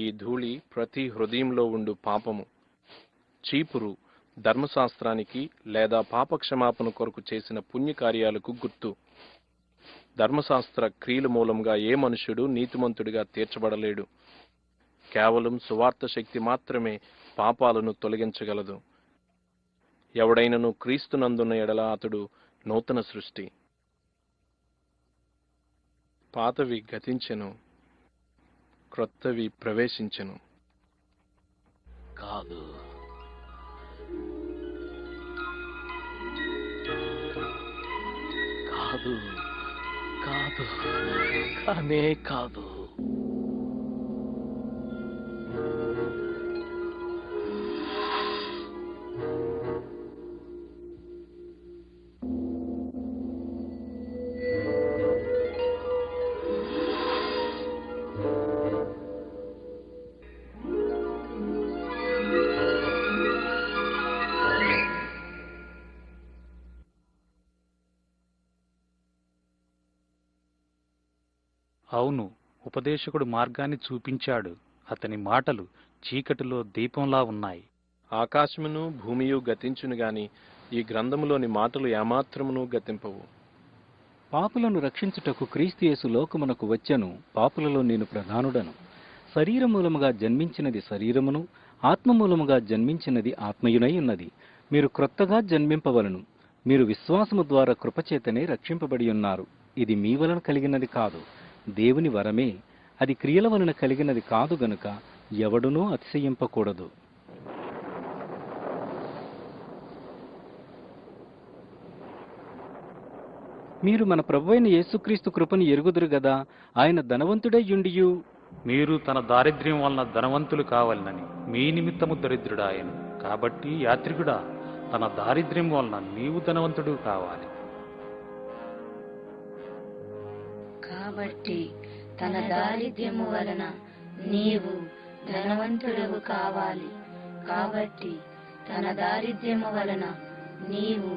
ఈ ధూళి ప్రతి హృదయంలో ఉండు పాపము, చీపురు ధర్మశాస్త్రానికి లేదా పాపక్షమాపణ కొరకు చేసిన పుణ్యకార్యాలకు గుర్తు. ధర్మశాస్త్ర క్రియల మూలంగా ఏ మనుష్యుడు నీతిమంతుడిగా తీర్చబడలేడు. కేవలం సువార్త శక్తి మాత్రమే పాపాలను తొలగించగలదు. ఎవడైనను క్రీస్తునందున్న ఎడల అతడు నూతన సృష్టి. పాతవి గతించెను, క్రొత్తవి ప్రవేశించెను. కాదు, కాదు, కాదు, కానే కాదు. అవును, ఉపదేశకుడు మార్గాన్ని చూపించాడు. అతని మాటలు చీకటిలో దీపంలా ఉన్నాయి. ఆకాశమును భూమియు గతించును గాని ఈ గ్రంథములోని మాటలు ఏమాత్రమును గతింపవు. పాపులను రక్షించుటకు క్రీస్తు యేసు లోకమునకు వచ్చెను. పాపులలో నేను ప్రధానుడను. శరీరమూలముగా జన్మించినది శరీరమును, ఆత్మమూలముగా జన్మించినది ఆత్మయునై ఉన్నది. మీరు క్రొత్తగా జన్మింపవలను. మీరు విశ్వాసము ద్వారా కృపచేతనే రక్షింపబడి ఉన్నారు. ఇది మీ వలన కలిగినది కాదు, దేవుని వరమే. అది క్రియల వలన కలిగినది కాదు గనుక ఎవడునూ అతిశయింపకూడదు. మీరు మన ప్రభువైన యేసుక్రీస్తు కృపను ఎరుగుదురు గదా. ఆయన ధనవంతుడై యుండియు మీరు తన దారిద్ర్యం వలన ధనవంతులు కావాలని మీ నిమిత్తము దరిద్రుడాయను. కాబట్టి యాత్రికుడా, తన దారిద్ర్యం వలన నీవు ధనవంతుడు కావాలి. కాబట్టి తన దారిద్ర్యము వలన నీవు ధనవంతుడవు కావాలి. కాబట్టి తన దారిద్ర్యము వలన నీవు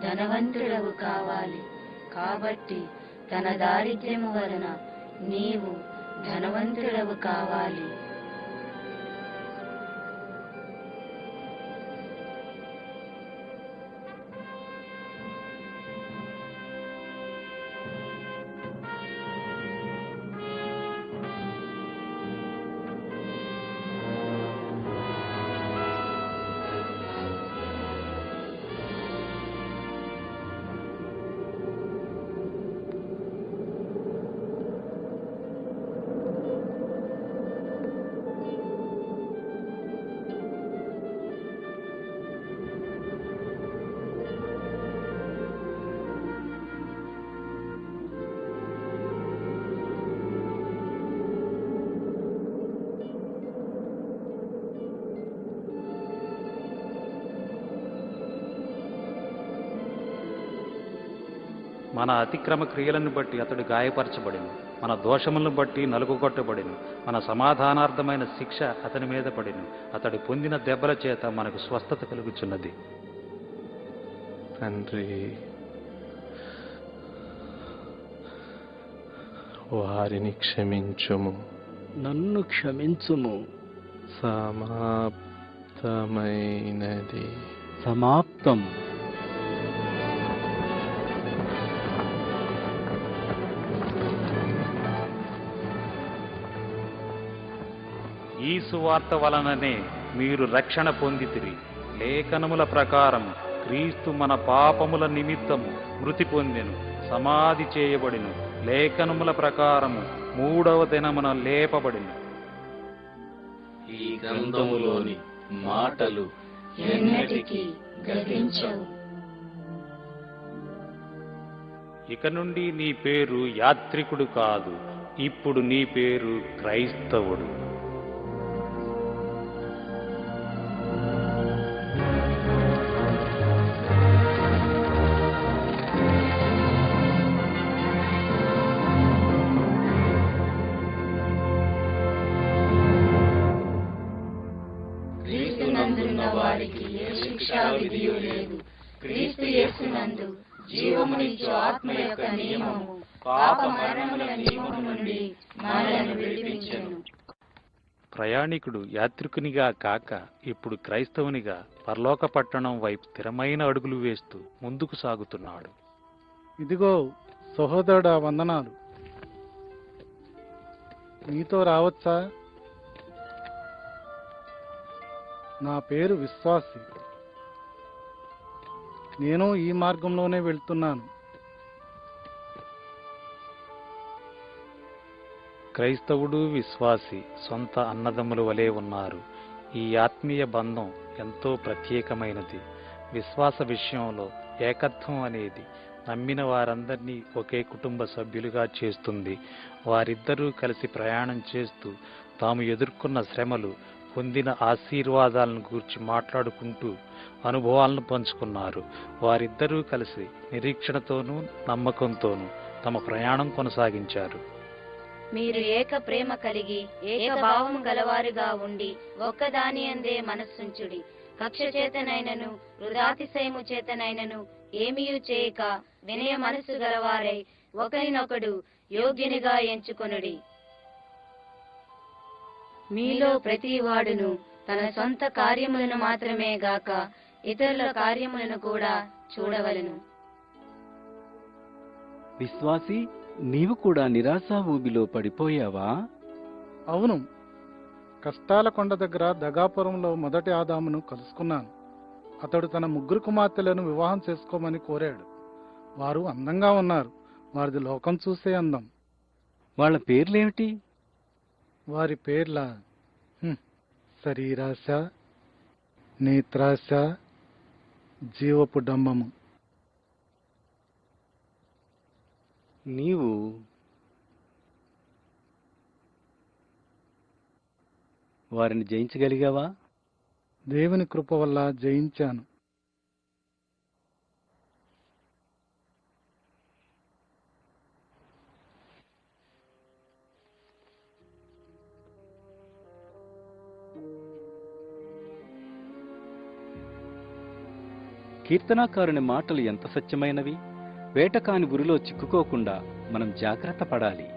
ధనవంతుడవు కావాలి. కాబట్టి తన దారిద్ర్యము వలన నీవు ధనవంతుడవు కావాలి. మన అతిక్రమ క్రియలను బట్టి అతడు గాయపరచబడిను, మన దోషములను బట్టి నలుగుగొట్టబడిను. మన సమాధానార్థమైన శిక్ష అతని మీద పడిను. అతడు పొందిన దెబ్బల చేత మనకు స్వస్థత కలుగుచున్నది. తండ్రి, వారిని క్షమించుము. నన్ను క్షమించుము. సమాప్తమైనది. సమాప్తం. ఈ సువార్త వలననే మీరు రక్షణ పొందితిరి. లేఖనముల ప్రకారం క్రీస్తు మన పాపముల నిమిత్తము మృతి పొందెను, సమాధి చేయబడిను. లేఖనముల ప్రకారము 3వ దినమున లేపబడిను. ఈ గ్రంథములోని మాటలు ఎన్నటికీ గతించవు. ఇక నుండి నీ పేరు యాత్రికుడు కాదు, ఇప్పుడు నీ పేరు క్రైస్తవుడు. విధియు లేదు. క్రీస్తు యేసునందు జీవమునిచ్చు ఆత్మ యొక్క నియమము పాప మరణముల నియమము నుండి మనలను విడిపించెను. ప్రయాణికుడు యాత్రికునిగా కాక ఇప్పుడు క్రైస్తవునిగా పరలోక పట్టణం వైపు స్థిరమైన అడుగులు వేస్తూ ముందుకు సాగుతున్నాడు. ఇదిగో సహోదరుడా, వందనాలు. నీతో రావచ్చా? నా పేరు విశ్వాసి. నేను ఈ మార్గంలోనే వెళ్తున్నాను. క్రైస్తవుడు విశ్వాసి సొంత అన్నదమ్ముల వలె ఉన్నారు. ఈ ఆత్మీయ బంధం ఎంతో ప్రత్యేకమైనది. విశ్వాస విషయంలో ఏకత్వం అనేది నమ్మిన వారందరినీ ఒకే కుటుంబ సభ్యులుగా చేస్తుంది. వారిద్దరూ కలిసి ప్రయాణం చేస్తూ తాము ఎదుర్కొన్న శ్రమలు, పొందిన ఆశీర్వాదాలను గూర్చి మాట్లాడుకుంటూ అనుభవాలను పంచుకున్నారు. వారిద్దరూ కలిసి నిరీక్షణతోనూ నమ్మకంతోనూ తమ ప్రయాణం కొనసాగించారు. మీరు ఏక ప్రేమ కలిగి ఏక భావము గలవారుగా ఉండి ఒక్కదాని అందే మనస్సుంచుడి. కక్ష చేతనైనను వృధాతిశయము చేతనైనను ఏమీయూ చేయక వినయ మనస్సు గలవారై ఒకరినొకడు యోగ్యునిగా ఎంచుకొనుడి. మీలో ప్రతి వాడును తన సొంత కార్యములను మాత్రమే గాక ఇతరుల కార్యములను కూడా చూడవలెను. విశ్వాసి, నీవు కూడా నిరాశా ఊబిలో పడిపోయావా? అవును, కష్టాల కొండ దగ్గర దగాపురంలో మొదటి ఆదామును కలుసుకున్నాను. అతడు తన 3 కుమార్తెలను వివాహం చేసుకోమని కోరాడు. వారు అందంగా ఉన్నారు. వారిది లోకం చూసే అందం. వాళ్ళ పేర్లేమిటి? వారి పేర్ల శరీరాశ, నేత్రాశ, జీవపు డంబము. నీవు వారిని జయించగలిగావా? దేవుని కృప వల్ల జయించాను. కీర్తనాకారుని మాటలు ఎంత సత్యమైనవి! వేటకాని ఉరిలో చిక్కుకోకుండా మనం జాగ్రత్త పడాలి.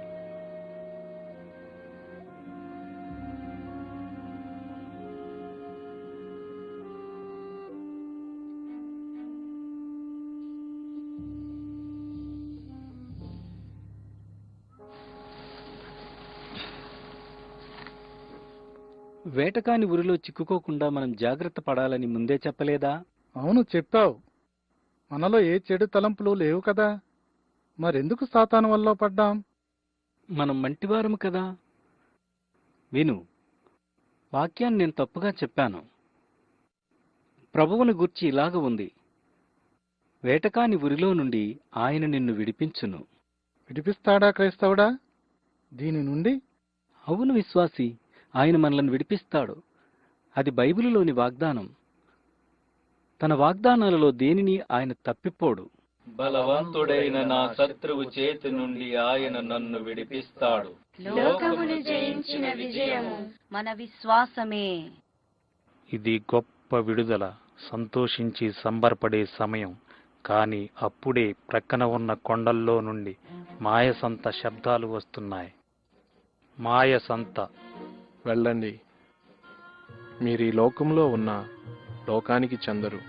వేటకాని ఉరిలో చిక్కుకోకుండా మనం జాగ్రత్త పడాలని ముందే చెప్పలేదా? అవును, చెప్పావు. మనలో ఏ చెడు తలంపులు లేవు కదా. మరెందుకు సాతాను వల్ల పడ్డాం? మనం మంటివారము కదా. విను, వాక్యాన్ని నేను తప్పుగా చెప్పాను. ప్రభువుని గూర్చి ఇలాగ ఉంది: వేటకాని ఉరిలో నుండి ఆయన నిన్ను విడిపించును. విడిపిస్తాడా క్రైస్తవుడా దీని నుండి? అవును విశ్వాసి, ఆయన మనల్ని విడిపిస్తాడు. అది బైబిలులోని వాగ్దానం. తన వాగ్దానాలలో దేనిని ఆయన తప్పిపోడు. బలవంతుడైన నా శత్రువు చేతి నుండి ఆయన నన్ను విడిపిస్తాడు. లోకమును జయించిన విజయము మన విశ్వాసమే. ఇది గొప్ప విడుదల, సంతోషించి సంబరపడే సమయం. కానీ అప్పుడే ప్రక్కన ఉన్న కొండల్లో నుండి మాయసంత శబ్దాలు వస్తున్నాయి. మాయసంత. వెళ్ళండి, మీరు ఈ లోకంలో ఉన్న లోకానికి చెందరు.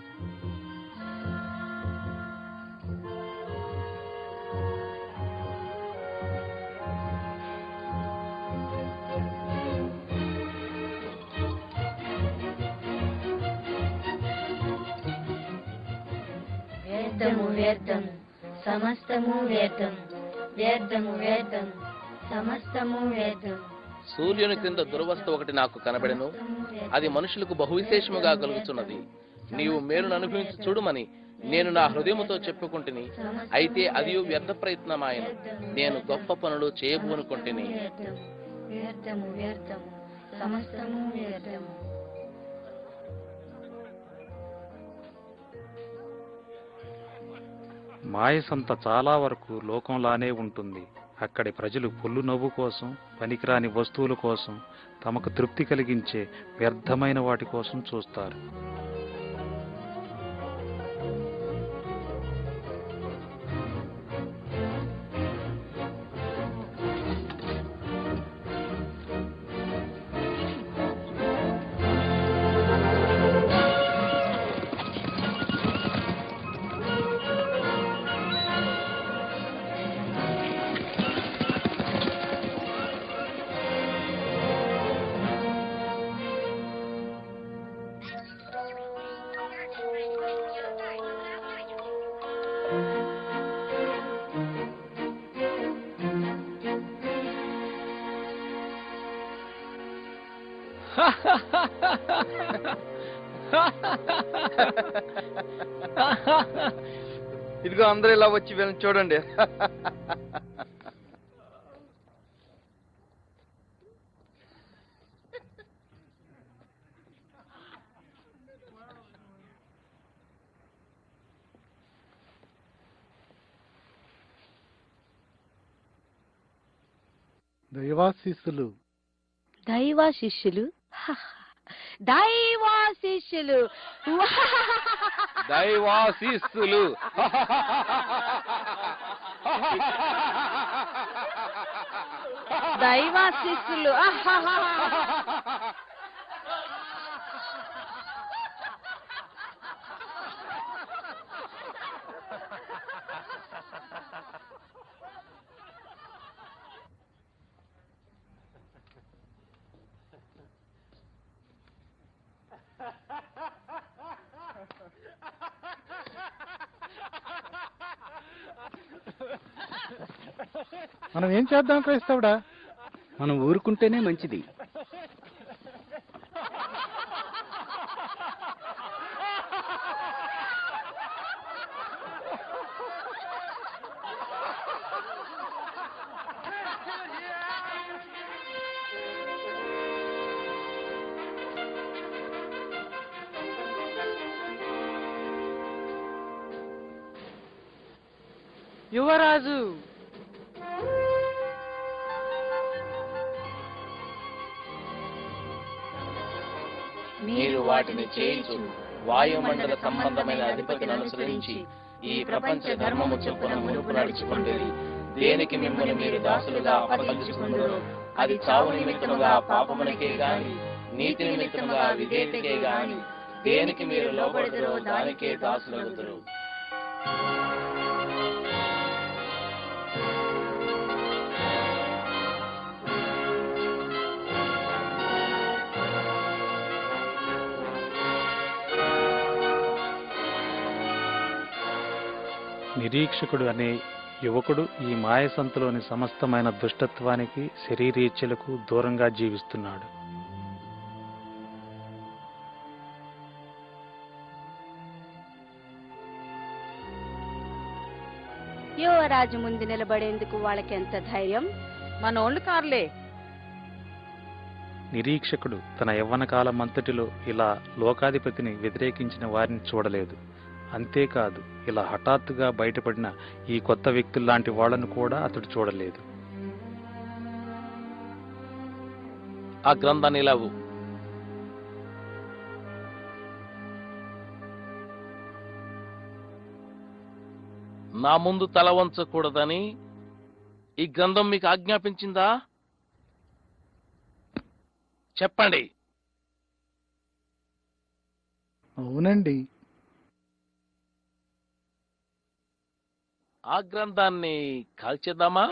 వ్యర్థము వ్యర్థము సమస్తము వ్యర్థము, వ్యర్థము వ్యర్థము సమస్తము వ్యర్థము. సూర్యుని క్రింద దురవస్థ ఒకటి నాకు కనబడెను. అది మనుషులకు బహువిశేషముగా కలుగుతున్నది. నీవు మేలును అనుభవించి చూడుమని నేను నా హృదయముతో చెప్పుకుంటుని, అయితే అది వ్యర్థ ప్రయత్నమాయను. నేను గొప్ప పనులు చేయబోనుకుంటుని. వ్యర్థము వ్యర్థము సమస్తము వ్యర్థము. మాయసంత చాలా వరకు లోకంలానే ఉంటుంది. అక్కడి ప్రజలు పొల్లు నవ్వు కోసం, పనికిరాని వస్తువుల కోసం, తమకు తృప్తి కలిగించే వ్యర్థమైన వాటి కోసం చూస్తారు. ఇదిగో అందరూ ఇలా వచ్చి వీళ్ళని చూడండి. దైవాశీస్సులు. దైవాశిష్యులు దైవాశిష్యులు దైవాశీస్సులు. దైవాశిష్యులు. మనం ఏం చేద్దాం క్రైస్తవుడా? మనం ఊరుకుంటేనే మంచిది. యువరాజు, మీరు వాటిని చేయించు వాయుమండల సంబంధమైన అధిపతిని అనుసరించి ఈ ప్రపంచ ధర్మము చొప్పున మునుపు నడుచుకుంటుంది. దేనికి మిమ్మల్ని మీరు దాసులుగా అప్పగించుకుందరో అది చావు నిమిత్తముగా పాపమునకే గాని నీతి నిమిత్తముగా విధేయతకే గాని దేనికి మీరు లోబడదురో దానికే దాసులగుదురు. నిరీక్షకుడు అనే యువకుడు ఈ మాయసంతలోని సమస్తమైన దుష్టత్వానికి శరీరేచ్ఛలకు దూరంగా జీవిస్తున్నాడు. యువరాజు ముందు నిలబడేందుకు వాళ్ళకి ఎంత ధైర్యం! మనోళ్ళు కార్లే. నిరీక్షకుడు తన యవ్వన కాలమంతటిలో ఇలా లోకాధిపతిని వ్యతిరేకించిన వారిని చూడలేదు. అంతేకాదు, ఇలా హఠాత్తుగా బయటపడిన ఈ కొత్త వ్యక్తుల్లాంటి వాళ్లను కూడా అతడు చూడలేదు. ఆ గ్రంథాన్ని ఇలావు. నా ముందు తల వంచకూడదని ఈ గ్రంథం మీకు ఆజ్ఞాపించిందా? చెప్పండి. అవునండి. ఆ గ్రంథాన్ని కాల్చేద్దామా?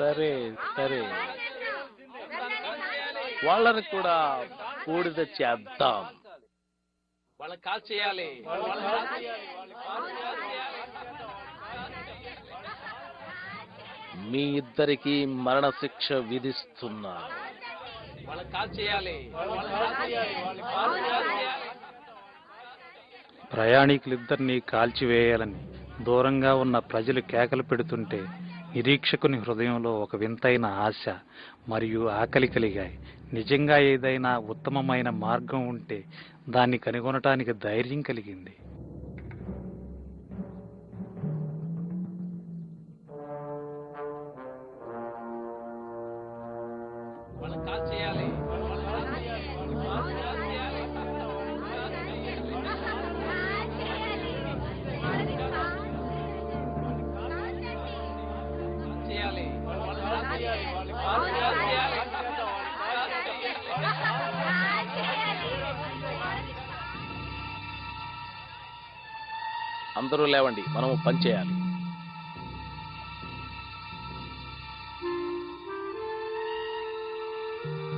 సరే సరే, వాళ్ళని కూడా బూడిద చేద్దాం. వాళ్ళని కాల్చేయాలి. మీ ఇద్దరికి మరణశిక్ష విధిస్తున్నాను. వాళ్ళని కాల్చేయాలి. ప్రయాణికులిద్దరినీ కాల్చివేయాలని దూరంగా ఉన్న ప్రజలు కేకలు పెడుతుంటే నిరీక్షకుని హృదయంలో ఒక వింతైన ఆశ మరియు ఆకలి కలిగాయి. నిజంగా ఏదైనా ఉత్తమమైన మార్గం ఉంటే దాన్ని కనుగొనటానికి ధైర్యం కలిగింది. అందరూ లేవండి, మనము పని చేయాలి.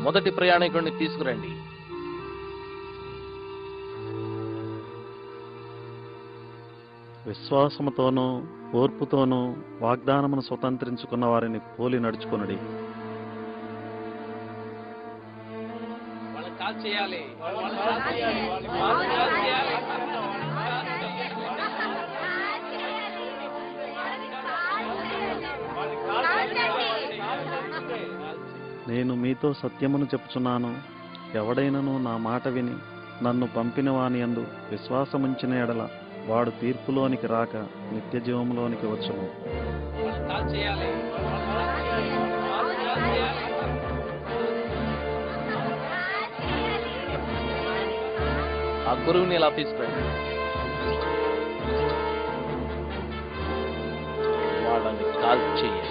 మొదటి ప్రయాణికుడిని తీసుకురండి. విశ్వాసముతోనూ ఓర్పుతోనూ వాగ్దానమును స్వతంత్రించుకున్న వారిని పోలి నడుచుకొనుడి. నేను మీతో సత్యమును చెప్పుచున్నాను, ఎవడైనను నా మాట విని నన్ను పంపిన వాని యందు విశ్వాసముంచిన ఎడల వాడు తీర్పులోనికి రాక నిత్య జీవంలోనికి వచ్చును. ఆ గురువుని ఇలా తీసుకురండి. వాళ్ళని కాల్ చేయండి.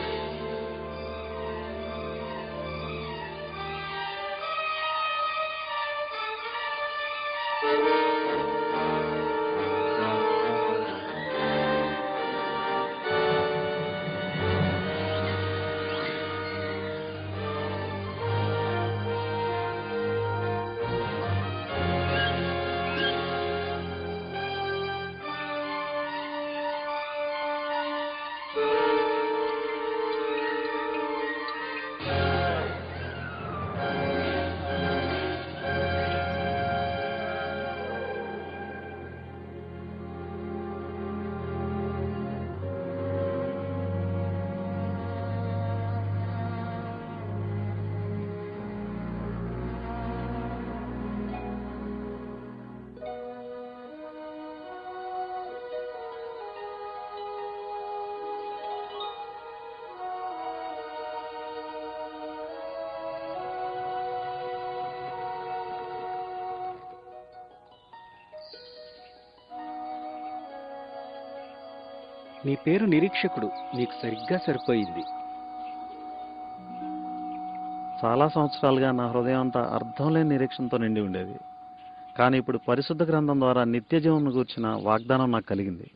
నీ పేరు నిరీక్షకుడు, నీకు సరిగ్గా సరిపోయింది. చాలా సంవత్సరాలుగా నా హృదయం అంతా అర్థం లేని నిరీక్షణతో నిండి ఉండేది. కానీ ఇప్పుడు పరిశుద్ధ గ్రంథం ద్వారా నిత్య జీవనం గూర్చిన వాగ్దానం నాకు కలిగింది.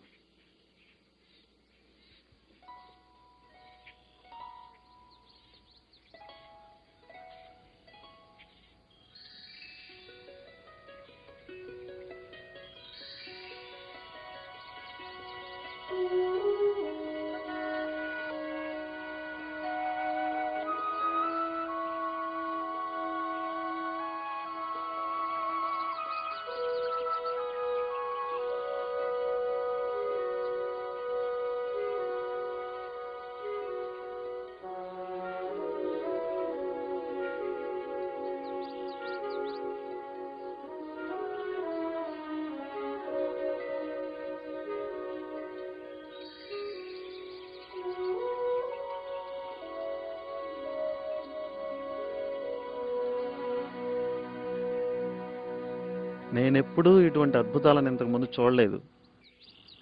నేనెప్పుడూ ఇటువంటి అద్భుతాలను ఇంతకుముందు చూడలేదు.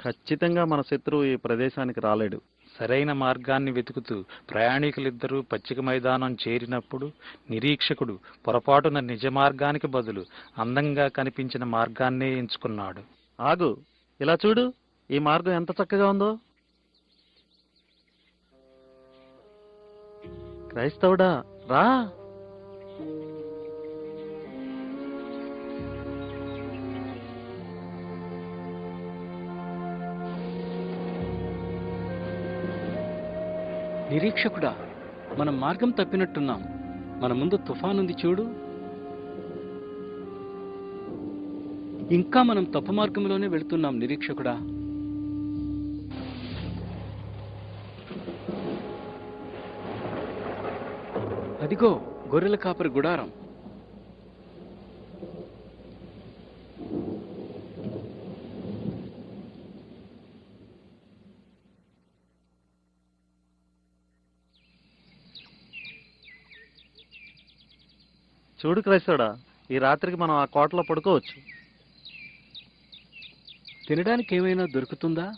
ఖచ్చితంగా మన శత్రువు ఈ ప్రదేశానికి రాలేడు. సరైన మార్గాన్ని వెతుకుతూ ప్రయాణికులిద్దరూ పచ్చిక మైదానం చేరినప్పుడు నిరీక్షకుడు పొరపాటున నిజ మార్గానికి బదులు అందంగా కనిపించిన మార్గాన్నే ఎంచుకున్నాడు. ఆగు, ఇలా చూడు, ఈ మార్గం ఎంత చక్కగా ఉందో. క్రైస్తవుడా, రా. నిరీక్షకుడా, మనం మార్గం తప్పినట్టున్నాం. మన ముందు తుఫానుంది చూడు. ఇంకా మనం తప్పు మార్గంలోనే వెళుతున్నాం నిరీక్షకుడా. అదిగో గొర్రెల కాపరి గుడారం. చూడు క్రైస్తవుడా, ఈ రాత్రికి మనం ఆ కోటలో పడుకోవచ్చు. తినడానికి ఏమైనా దొరుకుతుందా?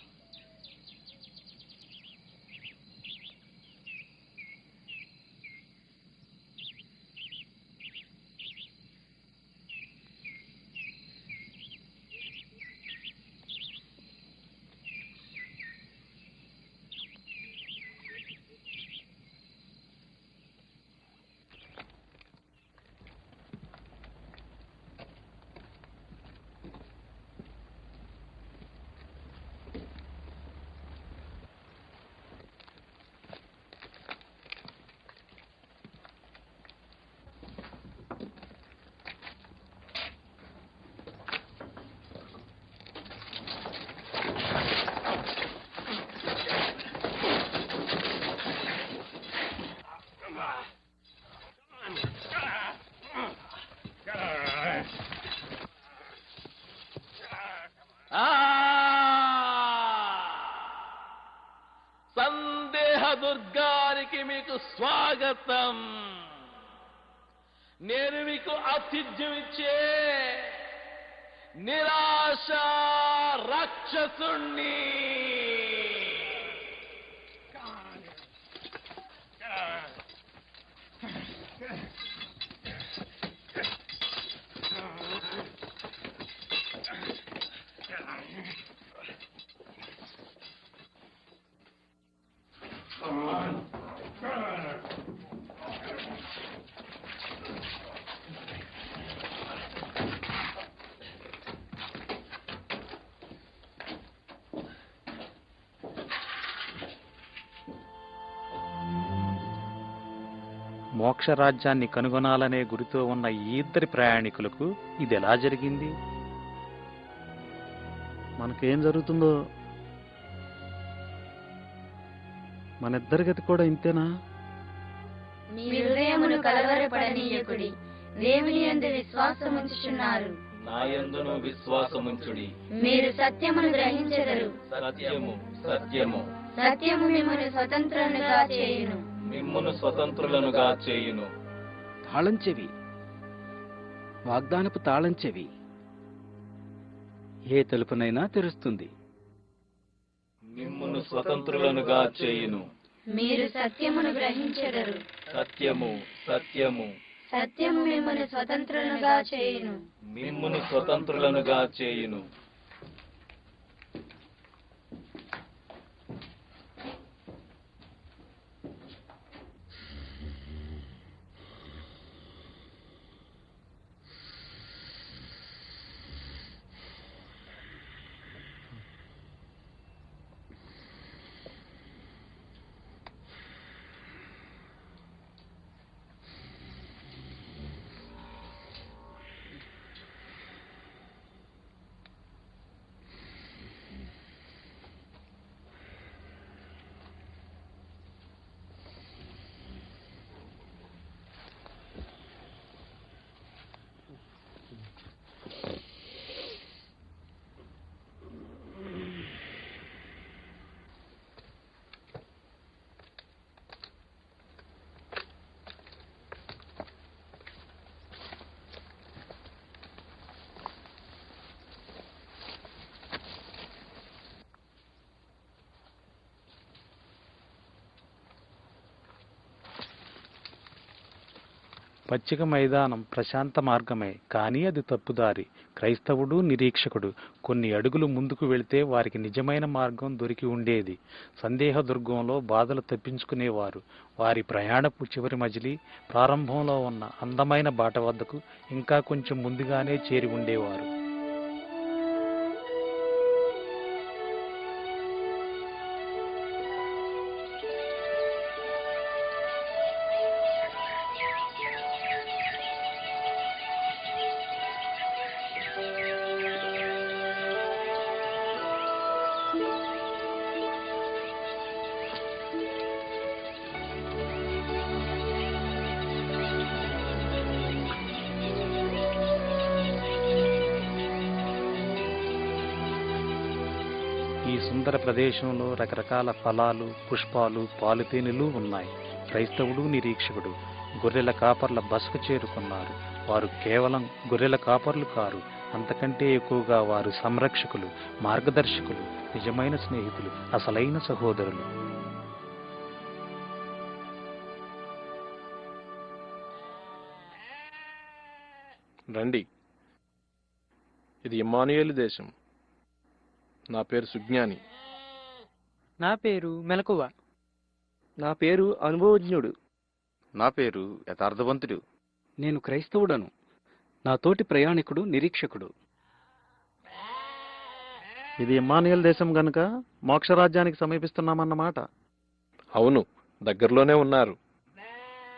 దుర్గానికి మీకు స్వాగతం. నేను మీకు ఆతిథ్యం ఇచ్చే నిరాశ రాక్షసుణ్ణి. మోక్షరాజ్యాన్ని కనుగొనాలనే గురితో ఉన్న ఈ ఇద్దరి ప్రయాణికులకు ఇది ఎలా జరిగింది? మనకేం జరుగుతుందో మన ఇద్దరి గతి కూడా ఇంతేనా? మీ హృదయమును కలవరపడనీయకుడి. దేవుని యందు విశ్వాసముంచుచున్నారు, నాయందును విశ్వాసముంచుడి. మీరు సత్యమును గ్రహించెదరు. సత్యము సత్యము సత్యము మిమ్మల్ని స్వతంత్రులుగా చేయును. మిమ్మును స్వతంత్రులనుగా చేయును. తాళం చెవి, వాగ్దానపు తాళం చెవి ఏ తలుపునైనా తెరుస్తుంది. మిమ్మును స్వతంత్రులనుగా చేయును. మీరు సత్యమును గ్రహించెదరు. సత్యము సత్యము సత్యము మిమ్మల్ని స్వతంత్రులుగా చేయును. మిమ్మును స్వతంత్రులనుగా చేయును. పచ్చిక మైదానం ప్రశాంత మార్గమే, కానీ అది తప్పుదారి. క్రైస్తవుడు నిరీక్షకుడు కొన్ని అడుగులు ముందుకు వెళితే వారికి నిజమైన మార్గం దొరికి ఉండేది. సందేహ దుర్గంలో బాధలు తప్పించుకునేవారు. వారి ప్రయాణపు చివరి మజిలీ ప్రారంభంలో ఉన్న అందమైన బాట వద్దకు ఇంకా కొంచెం ముందుగానే చేరి ఉండేవారు. ఈ సుందర ప్రదేశంలో రకరకాల ఫలాలు, పుష్పాలు, పాలుతేనెలు ఉన్నాయి. క్రైస్తవుడు నిరీక్షకుడు గొర్రెల కాపర్ల బసకు చేరుకున్నారు. వారు కేవలం గొర్రెల కాపర్లు కారు, అంతకంటే ఎక్కువగా వారు సంరక్షకులు, మార్గదర్శకులు, నిజమైన స్నేహితులు, అసలైన సహోదరులు. రండి, ఇది ఇమ్మానుయేలు దేశం. నా పేరు సుజ్ఞాని. నా పేరు మెలకువ. నా పేరు అనుభవజ్ఞుడు. నా పేరు యథార్థవంతుడు. నేను క్రైస్తవుడను. నా తోటి ప్రయాణికుడు నిరీక్షకుడు. ఇది ఇమ్మానుయేల్ దేశం గనుక మోక్షరాజ్యానికి సమీపిస్తున్నామన్నమాట. అవును, దగ్గరలోనే ఉన్నారు.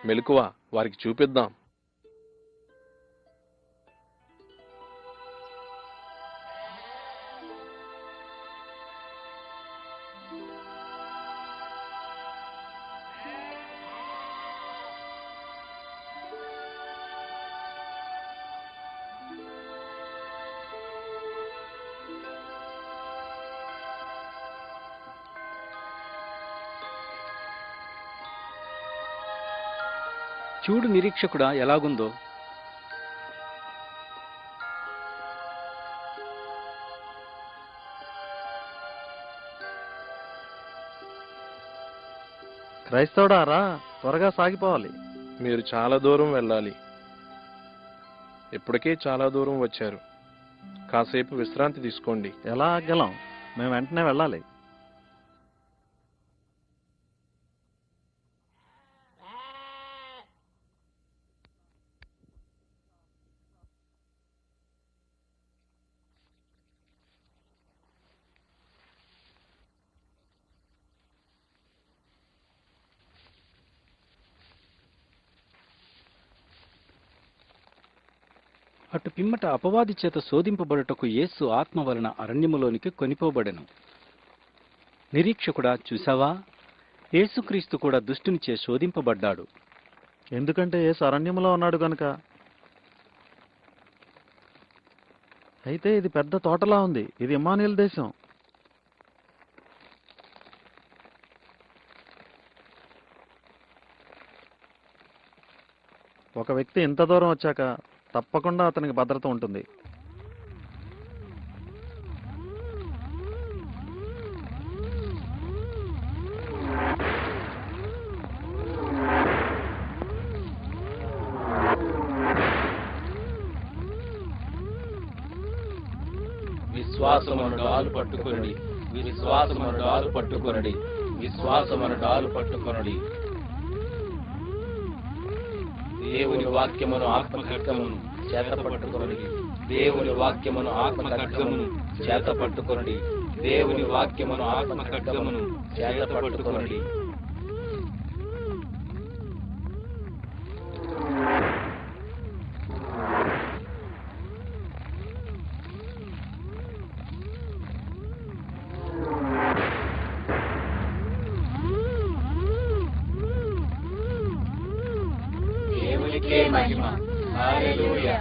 మెలకువ, వారికి చూపిద్దాం. చూడు నిరీక్షకుడా ఎలాగుందో. క్రైస్తవుడా రా, త్వరగా సాగిపోవాలి. మీరు చాలా దూరం వెళ్ళాలి. ఇప్పటికే చాలా దూరం వచ్చారు. కాసేపు విశ్రాంతి తీసుకోండి. ఎలా ఆగలం? మేము వెంటనే వెళ్ళాలి. అటు పిమ్మట అపవాది చేత శోధింపబడుటకు యేసు ఆత్మ వలన అరణ్యములోనికి కొనిపోబడెను. నిరీక్షకుడా చూసావా, యేసుక్రీస్తు కూడా దుష్టునిచే శోధింపబడ్డాడు. ఎందుకంటే యేసు అరణ్యంలో ఉన్నాడు గనుక. అయితే ఇది పెద్ద తోటలా ఉంది. ఇది ఇమ్మానుయేలు దేశం. ఒక వ్యక్తి ఇంత దూరం వచ్చాక తప్పకుండా అతనికి భద్రత ఉంటుంది. విశ్వాసమును డాలు పట్టుకొనుడి, విశ్వాసమును డాలు పట్టుకొనుడి, విశ్వాసమును డాలు పట్టుకొనుడి. దేవుని వాక్యమును ఆత్మ ఖడ్గమును చేత పట్టుకొనుడి, దేవుని వాక్యమును ఆత్మ ఖడ్గమును చేత పట్టుకొనుడి, దేవుని వాక్యమును ఆత్మ ఖడ్గమును చేత పట్టుకొనుడి. దేవునికే మహిమ. హల్లెలూయా.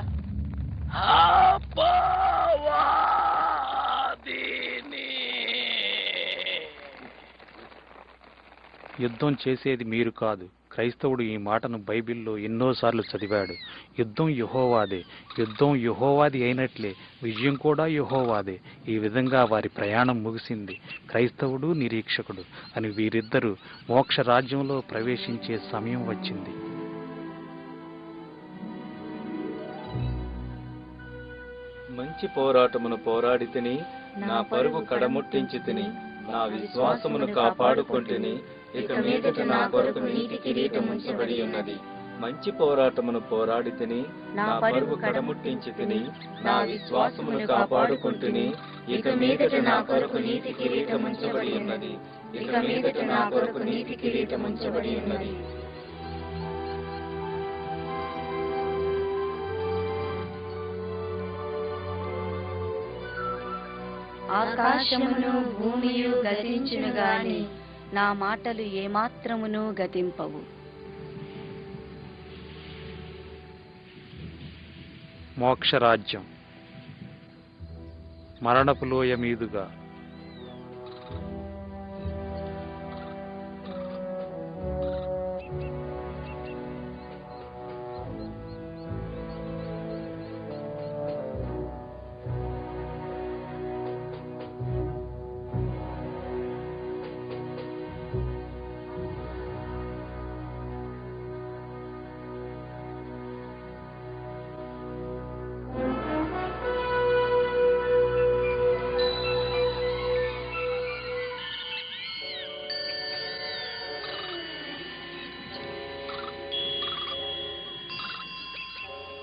యుద్ధం చేసేది మీరు కాదు. క్రైస్తవుడు ఈ మాటను బైబిల్లో ఎన్నోసార్లు చదివాడు. యుద్ధం యెహోవాదే. యుద్ధం యెహోవాది అయినట్లే విజయం కూడా యెహోవాదే. ఈ విధంగా వారి ప్రయాణం ముగిసింది. క్రైస్తవుడు, నిరీక్షకుడు అని వీరిద్దరూ మోక్ష రాజ్యంలో ప్రవేశించే సమయం వచ్చింది. మంచి పోరాటమును పోరాడి తిని, నా పరుగు కడముట్టించి తిని, నా విశ్వాసమును కాపాడుకొంటిని. ఇక మీదట నా కొరకు నీతి కిరీటం ఉంచబడి ఉన్నది. మంచి పోరాటమును పోరాడి తిని, నా పరుగు కడముట్టించి తిని, నా విశ్వాసమును కాపాడుకొంటిని. ఇక మీదట నా కొరకు నీతి కిరీటం ఉంచబడి ఉన్నది. ఇక మీదట నా కొరకు నీతి కిరీటం ఉంచబడి ఉన్నది. ఆకాశమును భూమియు గతించును గాని నా మాటలు ఏమాత్రమును గతింపవు. మోక్షరాజ్యం. మరణపు లోయ మీదుగా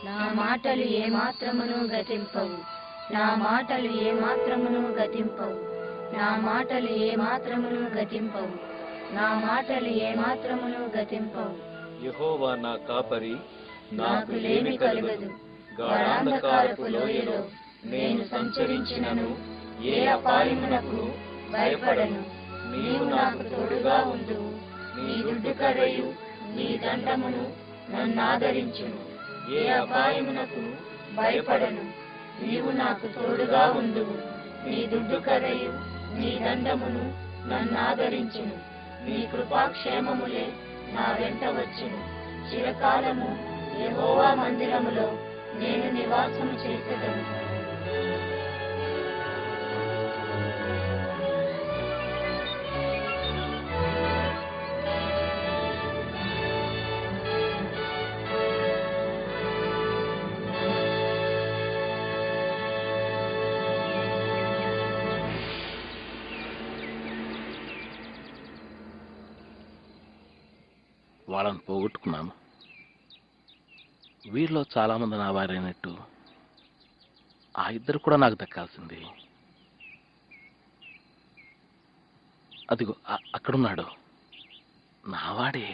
నా మాటలు ఏమాత్రమును గతింపవు. నా మాటలు ఏమాత్రమును గతింపవు. నా మాటలు ఏమాత్రమును గతింపవు. నా మాటలు ఏమాత్రమును గతింపవు. యెహోవా నా కాపరి, నాకు లేమి కలుగదు. గాఢాంధకారపు లోయలో నేను సంచరించినను ఏ అపాయమునకు భయపడను. నీవు నాకు తోడుగా ఉండు. నీ దుడ్డు కర్రయు నీ దండమును నన్నాదరించును. ఏ అపాయమునకు భయపడను. నీవు నాకు తోడుగా ఉండు. నీ దుడ్డు కర్రయు నీ దండమును నన్నాదరించును. నీ కృపాక్షేమములే నా వెంట వచ్చును. చిరకాలము యెహోవా మందిరములో నేను నివాసము చేసేదను. వాళ్ళని పోగొట్టుకున్నాను. వీరిలో చాలా మంది నా వారైనట్టు ఆ ఇద్దరు కూడా నాకు దక్కాల్సింది. అదిగో అక్కడున్నాడు నావాడే.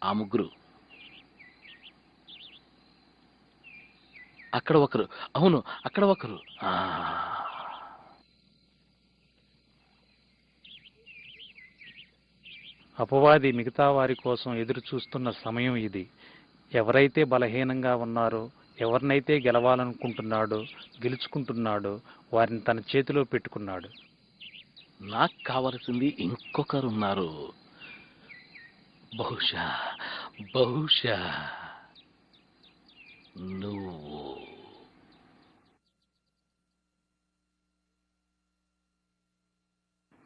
ఆ ముగ్గురు, అక్కడ ఒకరు, అవును అక్కడ ఒకరు. అపవాది మిగతా వారి కోసం ఎదురు చూస్తున్న సమయం ఇది. ఎవరైతే బలహీనంగా ఉన్నారో, ఎవరినైతే గెలవాలనుకుంటున్నాడో, గెలుచుకుంటున్నాడో వారిని తన చేతిలో పెట్టుకున్నాడు. నాకు కావలసింది ఇంకొకరున్నారు. బహుశా బహుశా నువ్వు.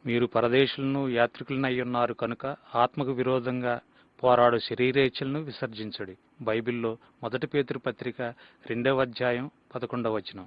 మీరు పరదేశులను యాత్రికులను అయ్యున్నారు కనుక ఆత్మకు విరోధంగా పోరాడు శరీరేచ్ఛలను విసర్జించడి. బైబిల్లో 1 పేతురు పత్రిక 2వ అధ్యాయం 11వ వచనం.